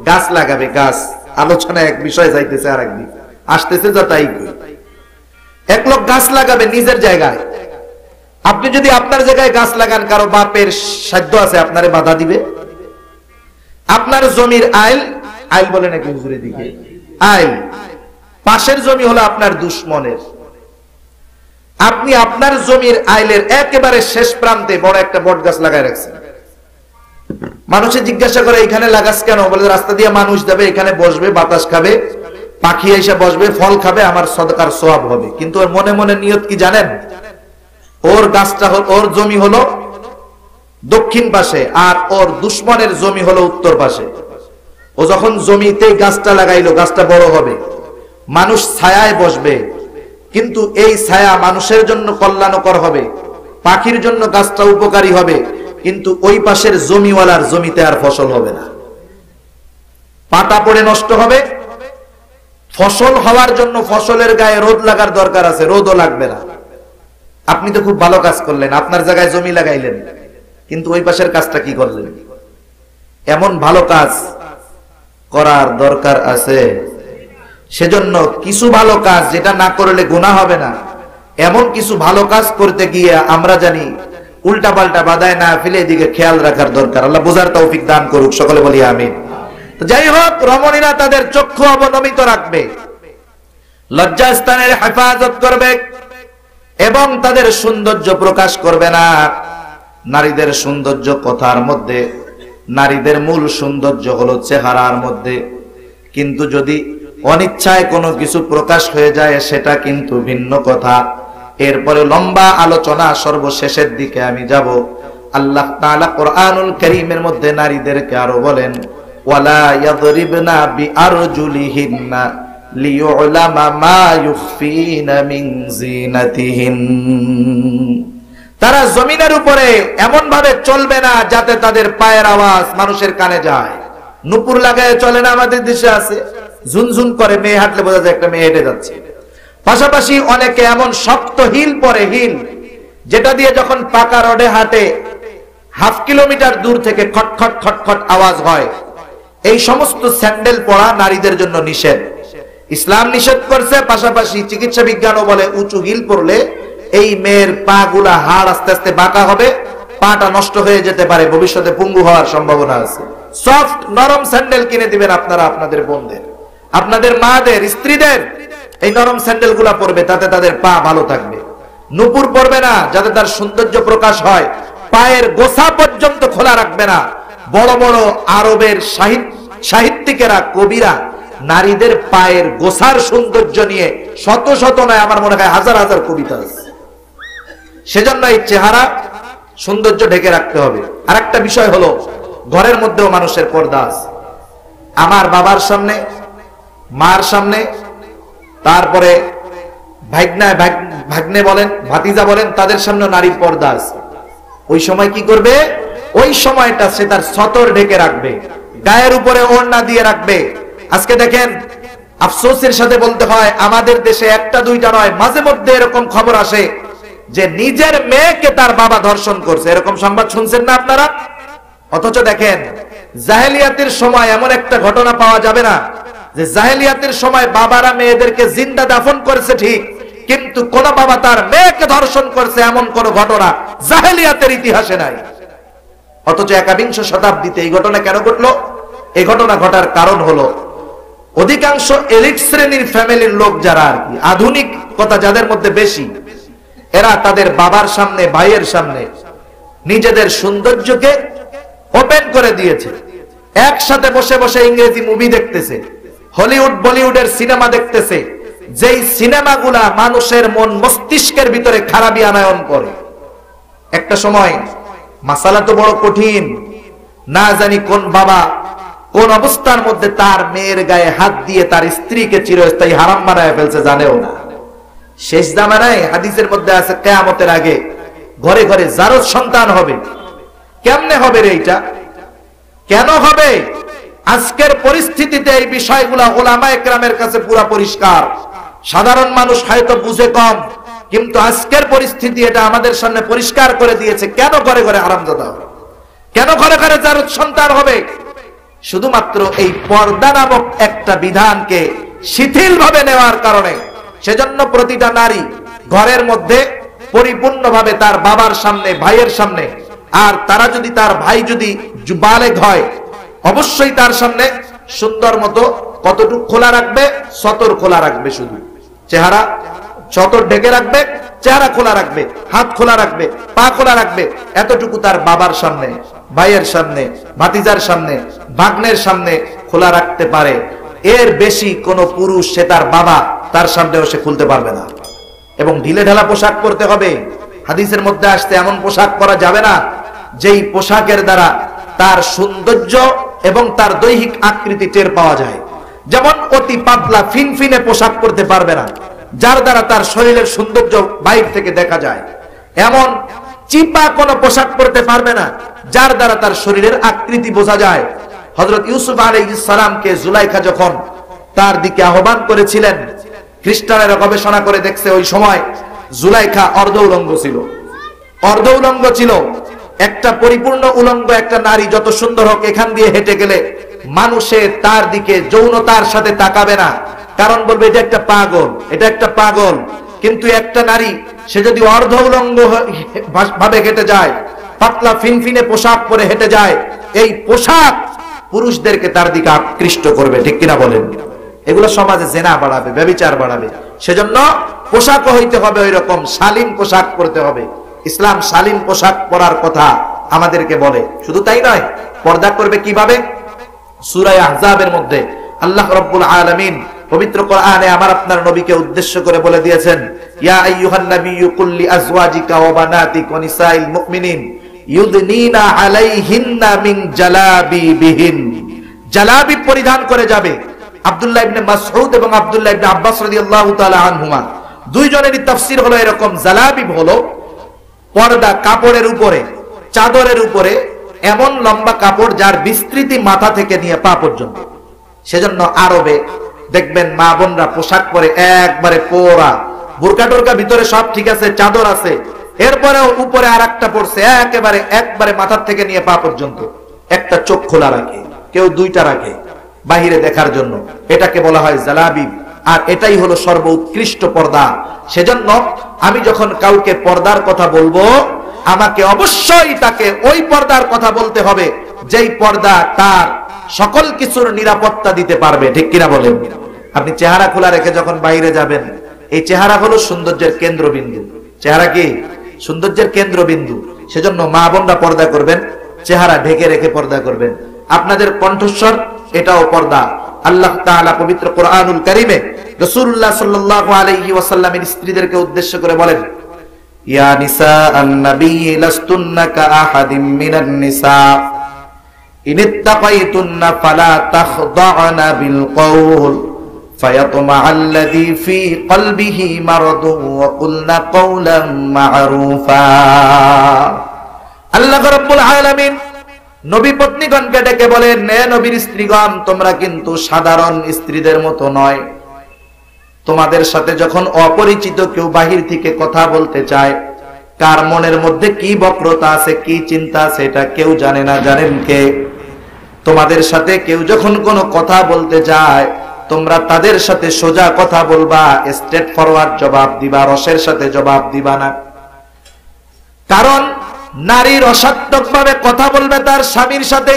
গাছ লাগাবে, গাছ আলোচনায় এক বিষয় যাইতেছে আর একদিন আসতেছে, যা তাই এক লোক গাছ লাগাবে নিজের জায়গায়। আপনি যদি আপনার জায়গায় গাছ লাগান, কারো বাপের সাধ্য আছে আপনারে বাধা দিবে? আপনার জমির আইল, আইল বলে নাকি হুজুরের দিকে, আইল, পাশের জমি হলো আপনার দুশ্মনের। আপনি আপনার জমির আইলের একেবারে শেষ প্রান্তে বড় একটা বট গাছ লাগায় রাখছেন। মানুষে জিজ্ঞাসা করে এখানে লাগাস কেন? বলে রাস্তা দিয়ে মানুষ যাবে, এখানে বসবে, বাতাস খাবে, পাখি এসে বসবে, ফল খাবে, আমার সদকার সওয়াব হবে। কিন্তু ওর মনে মনে নিয়ত কি জানেন? ওর গাছটা, ওর জমি হলো দক্ষিণ পাশে, আর ওর দুশ্মনের জমি হলো উত্তর পাশে। ও যখন জমিতে গাছটা লাগাইলো, গাছটা বড় হবে, মানুষ ছায়ায় বসবে, কিন্তু এই ছায়া মানুষের জন্য কল্যাণকর হবে, পাখির জন্য গাছটা উপকারী হবে, কিন্তু ওই পাশের জমিওয়ালার জমিতে আর ফসল হবে না, পাতা পড়ে নষ্ট হবে। ফসল হওয়ার জন্য ফসলের গায়ে রোদ লাগার দরকার আছে, রোদও লাগবে না। আপনি তো খুব ভালো কাজ করলেন, আপনার জায়গায় জমি লাগাইলেন, কিন্তু ওই পাশের কাজটা কি করলেন? এমন ভালো কাজ করার দরকার আছে। সেজন্য কিছু ভালো কাজ যেটা না করলে গুনাহ হবে না, এমন কিছু ভালো কাজ করতে গিয়ে আমরা জানি উল্টা পাল্টা বাধায় না ফেলে এদিকে খেয়াল রাখার দরকার। আল্লাহ বোঝার তৌফিক দান করুক, সকলে বলি আমিন। তো যাই হোক, রমণীরা তাদের চক্ষু অবনমিত রাখবে, লজ্জাস্থানের হেফাজত করবে এবং তাদের সৌন্দর্য প্রকাশ করবে না। নারীদের সৌন্দর্য কথার মধ্যে, নারীদের মূল সৌন্দর্য হলো চেহারার মধ্যে, কিন্তু যদি অনিচ্ছায় কোনো কিছু প্রকাশ হয়ে যায় সেটা কিন্তু ভিন্ন কথা। এরপরে লম্বা আলোচনা, সর্বশেষের দিকে আমি যাব। আল্লাহ তাআলা কোরআনুল কারীমের মধ্যে নারীদেরকে আরো বলেন, ওয়ালা ইয়াদরিবনা বিআরজুলিহিন্না লিয়ুলামা মা ইউখফিনা মিন জিনাতিহিন। তারা জমিনের উপরে এমন ভাবে চলবে না যাতে তাদের পায়ের আওয়াজ মানুষের কানে যায়। নুপুর লাগায় চলে না, আমাদের দেশে আছে, ঝুনঝুন করে, মেয়ে হাঁটলে বোঝা যায় একটা মেয়ে হেঁটে যাচ্ছে। পাশাপাশি অনেকে এমন শক্ত হিল পরে, হিল যেটা দিয়ে যখন পাকা রোডে হাঁটে হাফ কিলোমিটার দূর থেকে খটখট খটখট আওয়াজ হয়। এই সমস্ত স্যান্ডেল পরা নারীদের জন্য নিষেধ, ইসলাম নিষেধ করছে। পাশাপাশি চিকিৎসা বিজ্ঞানও বলে উঁচু হিল পরলে এই মেয়ের পা গুলা, হাড় আস্তে আস্তে বাঁকা হবে, পাটা নষ্ট হয়ে যেতে পারে, ভবিষ্যতে পঙ্গু হওয়ার সম্ভাবনা আছে। সফট নরম স্যান্ডেল কিনে দিবেন আপনারা আপনাদের বোনদের, আপনাদের মাদের, স্ত্রীদের। এই নরম স্যান্ডেল গুলা পরবে, তাতে তাদের পা ভালো থাকবে। নুপুর পরবে না যাতে তার সৌন্দর্য প্রকাশ হয়, পায়ের গোছা পর্যন্ত খোলা রাখবে না। বড় বড় আরবের সাহিত্যিকেরা, কবিরা নারীদের পায়ের গোছার সৌন্দর্য নিয়ে শত শত নয়, আমার মনে হয় হাজার হাজার কবিতা আছে। সেজন্য এই চেহারা সৌন্দর্য ঢেকে রাখতে হবে। আর একটা বিষয় হলো, ঘরের মধ্যেও মানুষের পর্দা আছে। আমার বাবার সামনে, মার সামনে, তারপরে ভাগ্নে বলেন, ভাতিজা বলেন, তাদের সামনে নারীর পর্দা আছে। ওই সময় কি করবে? ওই সময়টা সে তার সতর ঢেকে রাখবে, গায়ের উপরে ওড়না দিয়ে রাখবে। আজকে দেখেন, আফসোসের সাথে বলতে হয়, আমাদের দেশে একটা দুইটা নয়, মাঝে মধ্যে এরকম খবর আসে যে নিজের মেয়েকে তার বাবা ধর্ষণ করছে। এরকম সংবাদ শুনছেন না আপনারা? অথচ দেখেন, জাহেলিয়াতের সময় এমন একটা ঘটনা পাওয়া যাবে না যে জাহেলিয়াতের সময় বাবারা মেয়েদেরকে জিন্দা দাফন করেছে ঠিক, কিন্তু কোন বাবা তার মেয়েকে ধর্ষণ করছে এমন কোন ঘটনা জাহেলিয়াতের ইতিহাসে নাই। অথচ একবিংশ শতাব্দীতে এই ঘটনা কেন ঘটলো? এই ঘটনা ঘটার কারণ হলো, অধিকাংশ এলিট শ্রেণীর ফ্যামিলির লোক যারা আর কি আধুনিক কথা যাদের মধ্যে বেশি, এরা তাদের বাবার সামনে, ভাইয়ের সামনে নিজেদের সৌন্দর্যকে ওপেন করে দিয়েছে। একসাথে বসে বসে ইংরেজি মুভি দেখতেছে, হলিউড বলিউডের সিনেমা দেখতেছে, যেই সিনেমাগুলা মানুষের মন মস্তিষ্কের ভিতরে খারাপি আনায়ন করে। একটা সময় মাসালা তো বড় কঠিন, না জানি কোন বাবা কোন অবস্থার মধ্যে তার মেয়ের গায়ে হাত দিয়ে তার স্ত্রীকে চিরস্থায়ী হারাম বানায় ফেলছে জানেও না। শেষ জামানায় হাদিসের মধ্যে আছে কিয়ামতের আগে ঘরে ঘরে জারজ সন্তান হবে। কেমনে হবে রে এটা? কেন হবে? আজকের পরিস্থিতিতে এই বিষয়গুলো উলামায়ে কেরামের কাছে পুরো পরিষ্কার। সাধারণ মানুষ হয়তো বুঝে কম, কিন্তু আজকের পরিস্থিতি এটা আমাদের সামনে পরিষ্কার করে দিয়েছে। কেন ঘরে ঘরে হারামজাদা হবে? কেন ঘরে ঘরে জারজ সন্তান হবে? শুধুমাত্র এই পর্দা নামক একটা বিধানকে শিথিলভাবে নেওয়ার কারণে। সেজন্য প্রতিটা নারী ঘরের মধ্যে পরিপূর্ণভাবে তার বাবার সামনে, ভাইয়ের সামনে, আর তারা যদি তার ভাই যদি বালেগ হয় অবশ্যই তার সামনে সুন্দর মতো কতটুকু খোলা রাখবে, সতর খোলা রাখবে, শুধু চেহারা সতর ঢেকে রাখবে, চেহারা খোলা রাখবে, হাত খোলা রাখবে, পা খোলা রাখবে, এতটুকু তার বাবার সামনে, ভাইয়ের সামনে, ভাতিজার সামনে, ভাগ্নের সামনে খোলা রাখতে পারে। এর বেশি কোন পুরুষ সে তার বাবা তার সামনেও সে খুলতে পারবে না। এবং ঢিলে ঢালা পোশাক পরতে হবে। হাদিসের মধ্যে আসতে এমন পোশাক পরা যাবে না যেই পোশাকের দ্বারা তার সৌন্দর্য এবং তার দৈহিক আকৃতি টের পাওয়া যায়। যেমন অতি পাতলা ফিনফিনে পোশাক পরতে পারবে না যার দ্বারা তার শরীরের সৌন্দর্য বাইরে থেকে দেখা যায়। এমন চিপা কোন পোশাক পরতে পারবে না যার দ্বারা তার শরীরের আকৃতি বোঝা যায়। হযরত ইউসুফ আলাইহিস সালামকে জুলাইখা যখন তার দিকে আহ্বান করেছিলেন, খ্রিস্টানেরা গবেষণা করে দেখছে ওই সময় জুলাইখা অর্ধ উলঙ্গ ছিল। অর্ধ উলঙ্গ ছিল। একটা পরিপূর্ণ উলঙ্গ একটা নারী যত সুন্দর হোক, এখান দিয়ে হেঁটে গেলে মানুষে তার দিকে যৌনতার সাথে তাকাবে না, কারণ বলবে এটা একটা পাগল, এটা একটা পাগল। কিন্তু একটা নারী সে যদি অর্ধ উলঙ্গ ভাবে হেঁটে যায়, পাতলা ফিনফিনে পোশাক পরে হেঁটে যায়, এই পোশাক পুরুষদেরকে তার দিকে আকৃষ্ট করবে। ঠিক কিনা বলেন? এগুলো সমাজে জেনা বাড়াবে, ব্যভিচার বাড়াবে। সেজন্য পোশাকও হইতে হবে ওই রকম শালীন পোশাক পরতে হবে। ইসলাম শালীন পোশাক পরার কথা আমাদেরকে বলে। শুধু তাই নয়, পর্দা করবে কিভাবে? সূরা আহজাবের মধ্যে আল্লাহ রাব্বুল আলামিন পবিত্র কোরআনে আমার আপনার নবীকে উদ্দেশ্য করে বলে দিয়েছেন, ইয়া আইয়ুহান নাবিয়্যু কুল লি আজওয়াজিকা ওয়া বানাতিকা ওয়া নিসাইল মুমিনিন ইউদনিনা আলাইহিন্না মিন জালাবিবিহিন। জালাবিব পরিধান করে যাবে। আব্দুল্লাহ ইবনে মাসউদ এবং আব্দুল্লাহ ইবনে আব্বাস রাদিয়াল্লাহু তাআলা আনহুমা দুইজনেরই তাফসীর হলো এরকম। জালাবিব হলো পর্দা, কাপড়ের উপরে, চাদরের উপরে এমন লম্বা কাপড় যার বিস্তৃতি মাথা থেকে নিয়ে পা পর্যন্ত। সেজন্য আরবে দেখবেন মা বোনরা পোশাক পরে একবারে পোড়া, বোরকা টোরকা ভিতরে সব ঠিক আছে, চাদর আছে, এরপরেও উপরে আর একটা পড়ছে একবারে মাথার থেকে নিয়ে পা পর্যন্ত। একটা চোখ খোলা রাখে, কেউ দুইটা রাখে বাহিরে দেখার জন্য। এটাকে বলা হয় জালাবিব। আর এটাই হলো সর্বোৎকৃষ্ট পর্দা। সেজন্য আমি যখন কাউকে পর্দার কথা বলবো, আমাকে অবশ্যই তাকে ওই পর্দার কথা বলতে হবে যেই পর্দা তার সকল কিছুর নিরাপত্তা দিতে পারবে। ঠিক কিনা বলেন? আপনি চেহারা খোলা রেখে যখন বাইরে যাবেন, এই চেহারা হলো সৌন্দর্যের কেন্দ্রবিন্দু। চেহারা কি? সৌন্দর্যের কেন্দ্রবিন্দু। সেজন্য মা বোনরা পর্দা করবেন, চেহারা ঢেকে রেখে পর্দা করবেন। আপনাদের কণ্ঠস্বর এটাও পর্দা। আল্লাহ তাআলা পবিত্র কোরআনুল কারীমে রাসূলুল্লাহ সাল্লাল্লাহু আলাইহি ওয়াসাল্লামের স্ত্রীদেরকে উদ্দেশ্য করে বলেন, ইয়া নিসাআন নবী লাস্তুন্না কাআহাদিম মিনান নিসা ইনিত্তাকাইতুন্না ফালা তাখদা'না বিল কওল ফায়াতমা'আল্লাযী ফী কলবিহি মারাদুন ওয়া কুলনা কওলান মা'রুফা। আল্লাহ রাব্বুল আলামিন নবী পত্নীগণকে ডেকে বলেন, নে নবীর স্ত্রীগণ, তোমরা কিন্তু সাধারণ স্ত্রীদের মতো নয়। তোমাদের সাথে যখন অপরিচিত কেউ বাহির থেকে কথা বলতে চায়, কার মনের মধ্যে কি বক্রতা আছে, কি চিন্তা আছে, এটা কেউ জানে না। জানেন কে? তোমাদের সাথে কেউ যখন কোনো কথা বলতে যায়, তোমরা তাদের সাথে সোজা কথা বলবা, স্ট্রেট ফরওয়ার্ড জবাব দিবা, রসের সাথে জবাব দিবা না। কারণ নারী রসাত্মক ভাবে কথা বলবে তার স্বামীর সাথে,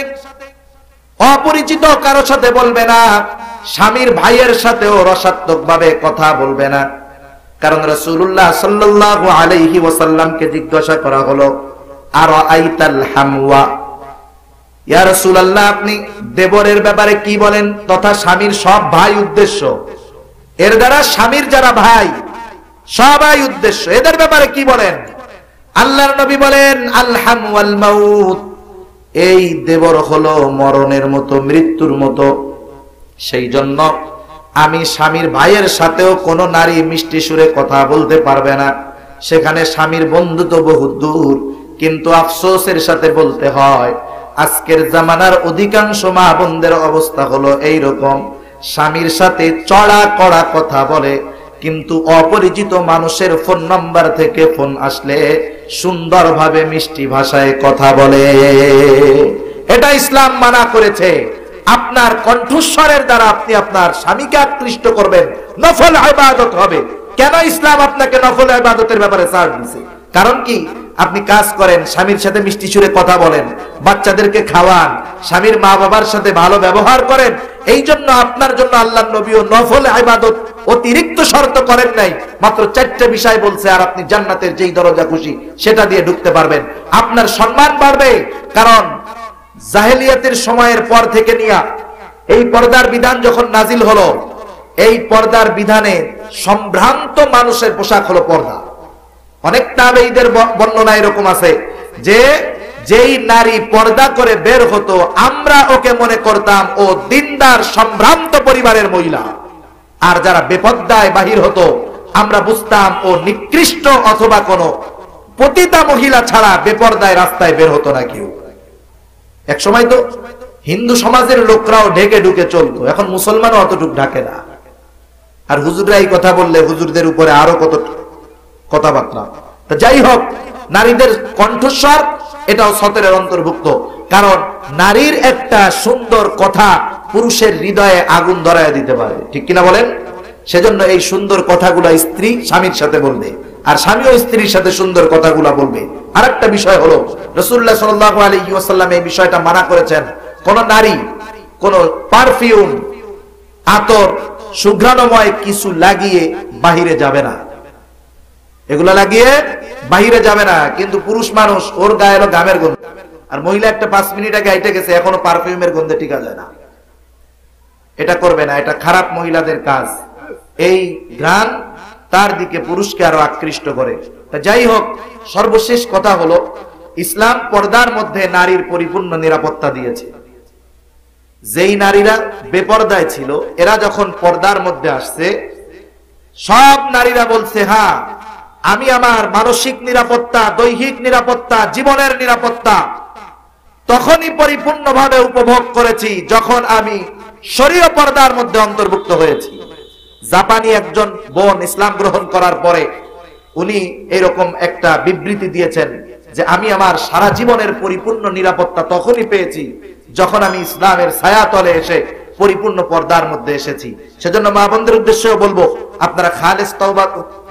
অপরিচিত কারো সাথে বলবে না। স্বামীর ভাইয়ের সাথেও রসাত্মক ভাবে কথা বলবে না। কারণ রাসূলুল্লাহ সাল্লাল্লাহু আলাইহি ওয়াসাল্লামকে জিজ্ঞাসা করা হলো, আরাআইতাল হামওয়া, ইয়া রাসূলুল্লাহ আপনি দেবরের ব্যাপারে কি বলেন? তথা স্বামীর সব ভাই উদ্দেশ্য, এর দ্বারা স্বামীর যারা ভাই সবাই উদ্দেশ্য, এদের ব্যাপারে কি বলেন? আল্লাহর নবী বলেন, আল হাম ওয়াল মাউত, এই দেবর হলো মরণের মতো, মৃত্যুর মতো। সেই জন্য আমি স্বামীর ভাইয়ের সাথেও কোনো নারী মিষ্টি সুরে কথা বলতে পারবে না। সেখানে স্বামীর বন্ধু তো বহু দূর, কিন্তু আফসোসের সাথে বলতে হয় আজকের জামানার অধিকাংশ মা বোনদের অবস্থা হলো এই রকম। স্বামীর সাথে চড়া কড়া কথা বলে, কিন্তু অপরিচিত মানুষের ফোন নাম্বার থেকে ফোন আসলে সুন্দরভাবে মিষ্টি ভাষায় কথা বলে। এটা ইসলাম মানা করেছে। আপনার কণ্ঠস্বরের দ্বারা আপনি আপনার স্বামীকে আকৃষ্ট করবেন, নফল ইবাদত হবে। কেন ইসলাম আপনাকে নফল ইবাদতের ব্যাপারে ছাড় দিয়েছে? কারণ কি? আপনি কাজ করেন, স্বামীর সাথে মিষ্টি সুরে কথা বলেন, বাচ্চাদেরকে খাওয়ান, স্বামীর মা বাবার সাথে ভালো ব্যবহার করেন। এই জন্য আপনার জন্য আল্লাহর নবীও নফল ইবাদত অতিরিক্ত শর্ত করেন নাই, মাত্র 4টা বিষয় বলছে। আর আপনি জান্নাতের যেই দরজা খুশি সেটা দিয়ে ঢুকতে পারবেন। আপনার সম্মান বাড়বে, কারণ জাহেলিয়াতের সময়ের পর থেকে নিয়ে এই পর্দার বিধান যখন নাজিল হলো, এই পর্দার বিধানে সম্ভ্রান্ত মানুষের পোশাক হলো পর্দা। অনেক তাবেঈদের বর্ণনা এরকম আছে যে যেই নারী পর্দা করে বের হতো, আমরা ওকে মনে করতাম ও দিনদার সম্ভ্রান্ত পরিবারের মহিলা। আর যারা বেপর্দায় বাহির হতো, আমরা বুঝতাম ও নিকৃষ্ট অথবা কোনো পতিতা মহিলা ছাড়া বেপর্দায় রাস্তায় বের হতো না কেউ। এক সময় তো হিন্দু সমাজের লোকরাও ঢেকে ঢুকে চলতো, এখন মুসলমানও অতটুক ঢাকে না। আর হুজুররা এই কথা বললে হুজুরদের উপরে আরো কত কথাবার্তা। তো যাই হোক, নারীদের কণ্ঠস্বর এটাও সতেরের অন্তর্ভুক্ত। কারণ নারীর একটা সুন্দর কথা পুরুষের হৃদয়ে আগুন ধরায় দিতে পারে, ঠিক কিনা বলেন? সেজন্য এই সুন্দর কথাগুলা স্ত্রী স্বামীর সাথে বলবে, আর স্বামীও স্ত্রীর সাথে সুন্দর কথাগুলা বলবে। আরেকটা বিষয় হলো, রাসূলুল্লাহ সাল্লাল্লাহু আলাইহি ওয়াসাল্লাম এই বিষয়টা মানা করেছেন, কোন নারী কোন পারফিউম, আতর, সুঘ্রাণময় কিছু লাগিয়ে বাহিরে যাবে না। এগুলা লাগিয়ে বাহিরে যাবে না। কিন্তু পুরুষ মানুষ, ওর গায়ে এলো গামের গন্ধ, আর মহিলা একটা 5 মিনিট আগে হাইটে গেছে, এখনো পারফিউমের গন্ধে টিকা যায় না। এটা করবে না, এটা খারাপ মহিলাদের কাজ। এই ঘ্রাণ তার দিকে পুরুষকে আরো আকৃষ্ট করে। তা যাই হোক, সর্বশেষ কথা হলো, ইসলাম পর্দার মধ্যে নারীর পরিপূর্ণ নিরাপত্তা দিয়েছে। যেই নারীরা বেপর্দায় ছিল, এরা যখন পর্দার মধ্যে আসছে, সব নারীরা বলছে, হ্যাঁ, আমি আমার মানসিক নিরাপত্তা, দৈহিক নিরাপত্তা, জীবনের নিরাপত্তা তখনই পরিপূর্ণভাবে উপভোগ করেছি যখন আমি শরীয় পর্দার মধ্যে অন্তর্ভুক্ত হয়েছি। জাপানি একজন বোন ইসলাম গ্রহণ করার পরে উনি এরকম একটা বিবৃতি দিয়েছেন যে আমি আমার সারা জীবনের পরিপূর্ণ নিরাপত্তা তখনই পেয়েছি যখন আমি ইসলামের ছায়াতলে এসে পরিপূর্ণ পর্দার মধ্যে এসেছি। সেজন্য মা বোনদের উদ্দেশ্যেও বলবো, আপনারা খালেস তওবা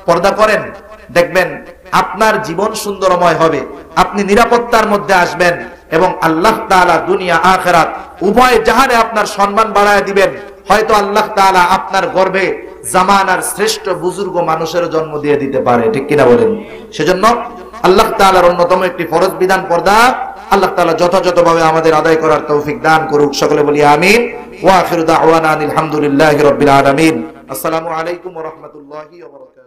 পর্দা করেন, দেখবেন আপনার জীবন সুন্দরময় হবে, আপনি নিরাপত্তার মধ্যে আসবেন এবং আল্লাহ তাআলা দুনিয়া আখিরাত উভয় জাহানে আপনার সম্মান বাড়ায় দিবেন। হয়তো আল্লাহ তাআলা আপনার গর্ভে জামানার শ্রেষ্ঠ বুজুর্গ মানুষের জন্ম দিয়ে দিতে পারে, ঠিক কিনা বলেন? সেজন্য আল্লাহ তাআলার অন্যতম একটি ফরজ বিধান পর্দা। আল্লাহ তাআলা যথাযথভাবে আমাদের আদায় করার তৌফিক দান করুক। সকলে বলি আমিন। ওয়া আখিরু দাওয়ানা আলহামদুলিল্লাহি রাব্বিল আলামিন। আসসালামু আলাইকুম ওয়া রাহমাতুল্লাহি ওয়া বারাকাতুহু।